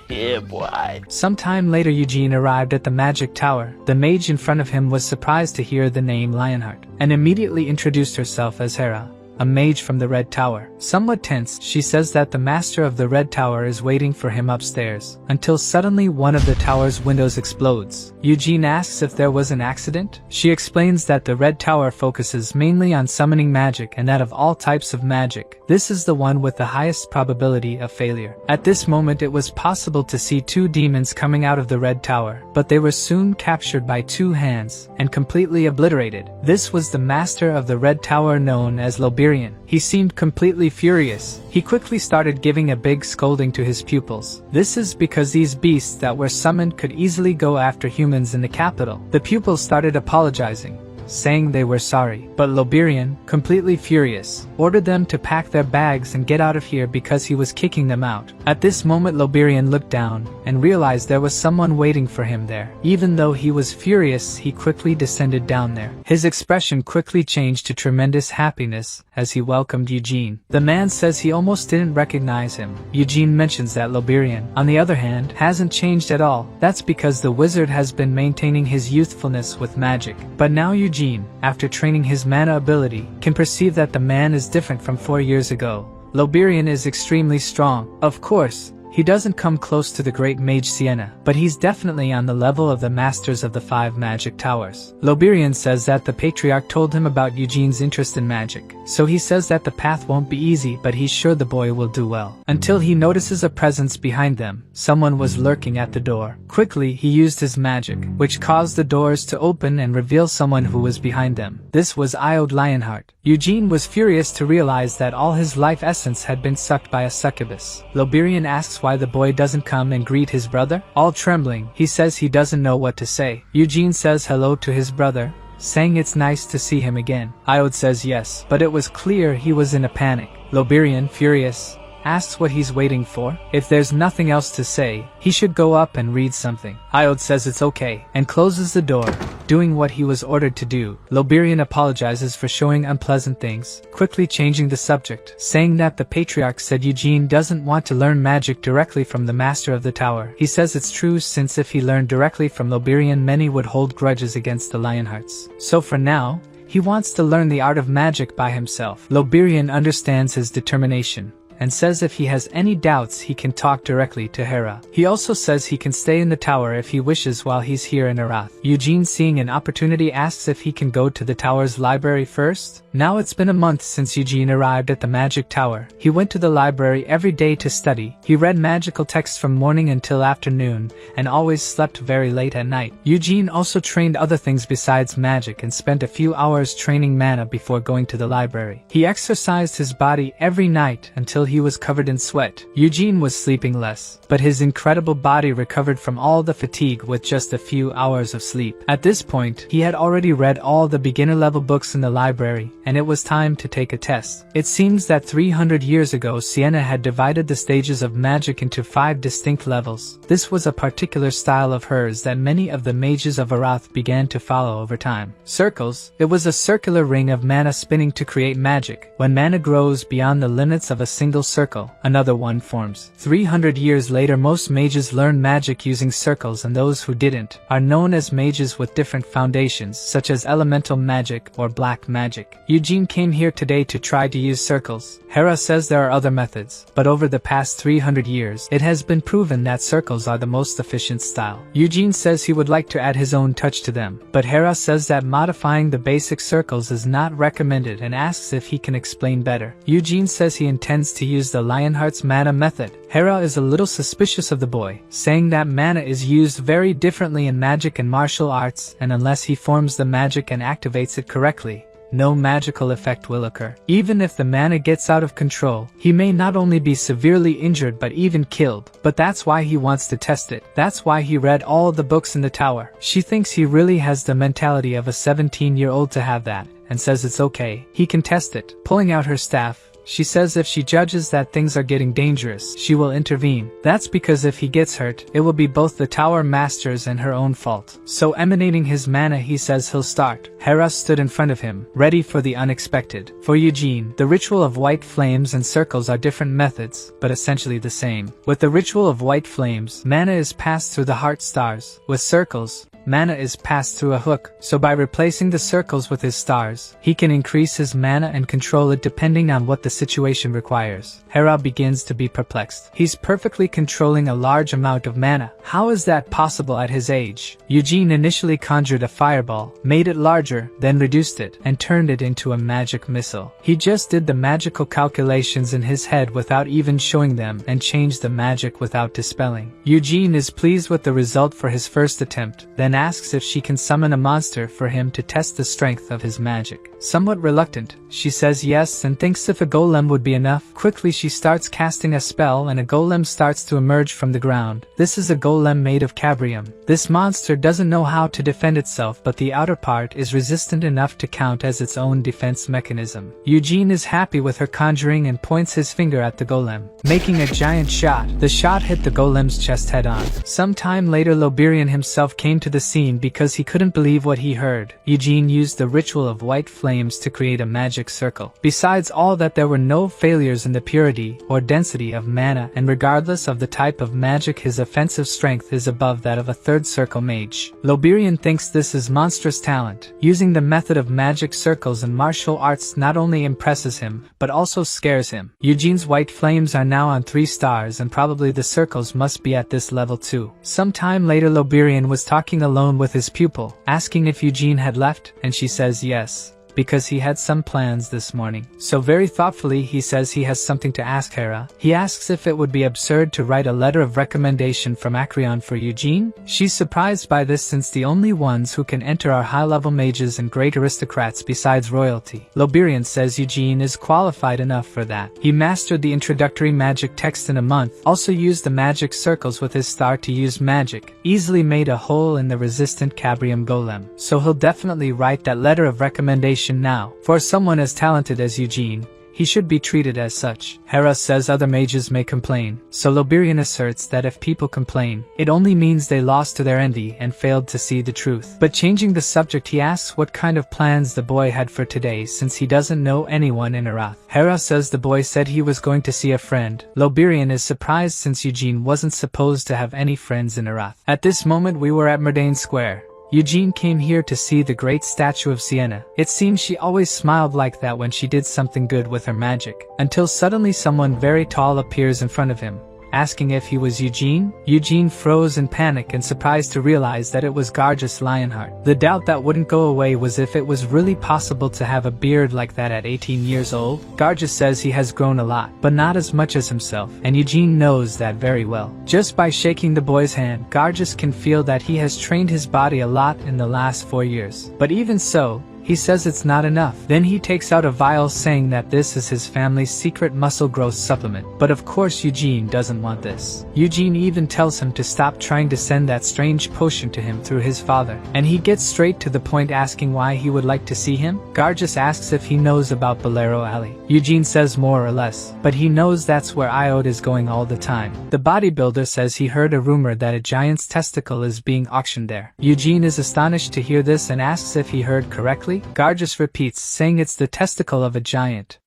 S3: Yeah, boy.
S1: Sometime later Eugene arrived at the magic tower. The mage in front of him was surprised to hear the name Lionheart, and immediately introduced herself as Hera. a mage from the Red Tower. Somewhat tense, she says that the master of the Red Tower is waiting for him upstairs, until suddenly one of the tower's windows explodes. Eugene asks if there was an accident. She explains that the Red Tower focuses mainly on summoning magic and that of all types of magic, this is the one with the highest probability of failure. At this moment it was possible to see two demons coming out of the Red Tower, but they were soon captured by two hands and completely obliterated. This was the master of the Red Tower known as Loberian. He seemed completely furious. He quickly started giving a big scolding to his pupils. This is because these beasts that were summoned could easily go after humans in the capital. The pupils started apologizing, saying they were sorry, but Loberian, completely furious, ordered them to pack their bags and get out of here because he was kicking them out. At this moment Loberian looked down and realized there was someone waiting for him there. Even though he was furious, he quickly descended down there. His expression quickly changed to tremendous happiness as he welcomed Eugene. The man says he almost didn't recognize him. Eugene mentions that Loberian, on the other hand, hasn't changed at all. That's because the wizard has been maintaining his youthfulness with magic. But now Eugene, after training his mana ability, can perceive that the man is different from 4 years ago. Loberian is extremely strong. Of course, he doesn't come close to the great mage Sienna, but he's definitely on the level of the masters of the 5 magic towers. Loberian says that the patriarch told him about Eugene's interest in magic, so he says that the path won't be easy, but he's sure the boy will do well. Until he notices a presence behind them. Someone was lurking at the door. Quickly, he used his magic, which caused the doors to open and reveal someone who was behind them. This was Iode Lionheart. Eugene was furious to realize that all his life essence had been sucked by a succubus. Loberian asks why the boy doesn't come and greet his brother. All trembling, he says he doesn't know what to say. Eugene says hello to his brother, saying it's nice to see him again. Iode says yes, but it was clear he was in a panic. Loberian, furious, asks what he's waiting for. If there's nothing else to say, he should go up and read something. Iode says it's okay, and closes the door, doing what he was ordered to do. Loberian apologizes for showing unpleasant things, quickly changing the subject, saying that the patriarch said Eugene doesn't want to learn magic directly from the master of the tower. He says it's true, since if he learned directly from Loberian, many would hold grudges against the Lionhearts. So for now, he wants to learn the art of magic by himself. Loberian understands his determination, and says if he has any doubts he can talk directly to Hera. He also says he can stay in the tower if he wishes while he's here in Arath. Eugene, seeing an opportunity, asks if he can go to the tower's library first. Now it's been a month since Eugene arrived at the magic tower. He went to the library every day to study. He read magical texts from morning until afternoon, and always slept very late at night. Eugene also trained other things besides magic and spent a few hours training mana before going to the library. He exercised his body every night until he was covered in sweat. Eugene was sleeping less, but his incredible body recovered from all the fatigue with just a few hours of sleep. At this point, he had already read all the beginner-level books in the library, and it was time to take a test. It seems that 300 years ago, Sienna had divided the stages of magic into 5 distinct levels. This was a particular style of hers that many of the mages of Arath began to follow over time. Circles. It was a circular ring of mana spinning to create magic. When mana grows beyond the limits of a single circle, another one forms. 300 years later, most mages learned magic using circles, and those who didn't are known as mages with different foundations, such as elemental magic or black magic. Eugene came here today to try to use circles. Hera says there are other methods, but over the past 300 years, it has been proven that circles are the most efficient style. Eugene says he would like to add his own touch to them, but Hera says that modifying the basic circles is not recommended and asks if he can explain better. Eugene says he intends to use the Lionheart's mana method. Hera is a little suspicious of the boy, saying that mana is used very differently in magic and martial arts, and unless he forms the magic and activates it correctly, no magical effect will occur. Even if the mana gets out of control, he may not only be severely injured but even killed. But that's why he wants to test it. That's why he read all the books in the tower. She thinks he really has the mentality of a 17-year-old to have that, and says it's okay, he can test it. Pulling out her staff, she says if she judges that things are getting dangerous, she will intervene. That's because if he gets hurt, it will be both the tower master's and her own fault. So emanating his mana, he says he'll start. Hera stood in front of him, ready for the unexpected. For Eugene, the ritual of white flames and circles are different methods, but essentially the same. With the ritual of white flames, mana is passed through the heart stars. With circles, mana is passed through a hook, so by replacing the circles with his stars, he can increase his mana and control it depending on what the situation requires. Hera begins to be perplexed. He's perfectly controlling a large amount of mana. How is that possible at his age? Eugene initially conjured a fireball, made it larger, then reduced it, and turned it into a magic missile. He just did the magical calculations in his head without even showing them and changed the magic without dispelling. Eugene is pleased with the result for his first attempt, then asks if she can summon a monster for him to test the strength of his magic. Somewhat reluctant, she says yes and thinks if a golem would be enough. Quickly she starts casting a spell and a golem starts to emerge from the ground. This is a golem made of cabrium. This monster doesn't know how to defend itself, but the outer part is resistant enough to count as its own defense mechanism. Eugene is happy with her conjuring and points his finger at the golem, making a giant shot. The shot hit the golem's chest head on. Some time later Loberian himself came to the scene because he couldn't believe what he heard. Eugene used the ritual of white flames to create a magic circle. Besides all that, there were no failures in the purity or density of mana, and regardless of the type of magic, his offensive strength is above that of a third circle mage. Loberian thinks this is monstrous talent. Using the method of magic circles and martial arts not only impresses him, but also scares him. Eugene's white flames are now on 3 stars and probably the circles must be at this level too. Some time later Loberian was talking alone with his pupil, asking if Eugene had left, and she says yes, because he had some plans this morning. So very thoughtfully he says he has something to ask Hera. He asks if it would be absurd to write a letter of recommendation from Acreon for Eugene. She's surprised by this since the only ones who can enter are high-level mages and great aristocrats besides royalty. Loberian says Eugene is qualified enough for that. He mastered the introductory magic text in a month, also used the magic circles with his star to use magic, easily made a hole in the resistant cabrium golem. So he'll definitely write that letter of recommendation now. For someone as talented as Eugene, he should be treated as such. Hera says other mages may complain, so Loberian asserts that if people complain, it only means they lost to their envy and failed to see the truth. But changing the subject, he asks what kind of plans the boy had for today since he doesn't know anyone in Arath. Hera says the boy said he was going to see a friend. Loberian is surprised since Eugene wasn't supposed to have any friends in Arath. At this moment we were at Merdane Square. Eugene came here to see the great statue of Sienna. It seems she always smiled like that when she did something good with her magic, until suddenly someone very tall appears in front of him, asking if he was Eugene. Eugene froze in panic and surprised to realize that it was Gargus Lionheart. The doubt that wouldn't go away was if it was really possible to have a beard like that at 18 years old. Gargus says he has grown a lot, but not as much as himself, and Eugene knows that very well. Just by shaking the boy's hand, Gargus can feel that he has trained his body a lot in the last 4 years. But even so, he says it's not enough. Then he takes out a vial saying that this is his family's secret muscle growth supplement. But of course Eugene doesn't want this. Eugene even tells him to stop trying to send that strange potion to him through his father. And he gets straight to the point, asking why he would like to see him. Gargus asks if he knows about Bolero Alley. Eugene says more or less, but he knows that's where Iode is going all the time. The bodybuilder says he heard a rumor that a giant's testicle is being auctioned there. Eugene is astonished to hear this and asks if he heard correctly. Gargus repeats, saying it's the testicle of a giant.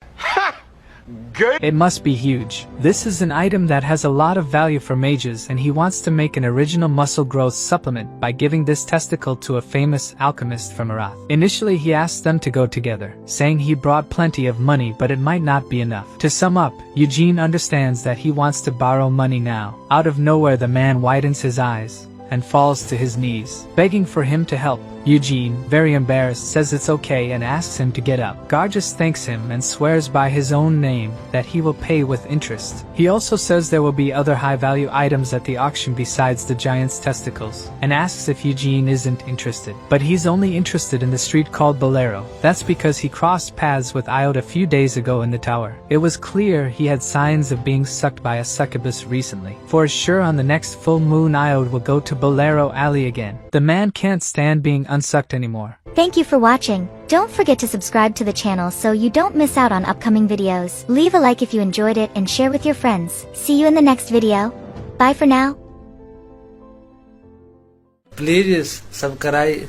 S3: Good.
S1: It must be huge. This is an item that has a lot of value for mages, and he wants to make an original muscle growth supplement by giving this testicle to a famous alchemist from Arath. Initially he asked them to go together, saying he brought plenty of money but it might not be enough. To sum up, Eugene understands that he wants to borrow money now. Out of nowhere the man widens his eyes and falls to his knees, begging for him to help. Eugene, very embarrassed, says it's okay and asks him to get up. Gargus thanks him and swears by his own name that he will pay with interest. He also says there will be other high-value items at the auction besides the giant's testicles, and asks if Eugene isn't interested. But he's only interested in the street called Bolero. That's because he crossed paths with Iode a few days ago in the tower. It was clear he had signs of being sucked by a succubus recently. For sure on the next full moon Iode will go to Bolero Alley again. The man can't stand being unsucked anymore.
S5: Thank you for watching. Don't forget to subscribe to the channel so you don't miss out on upcoming videos. Leave a like if you enjoyed it and share with your friends. See you in the next video. Bye for now.
S6: Please subscribe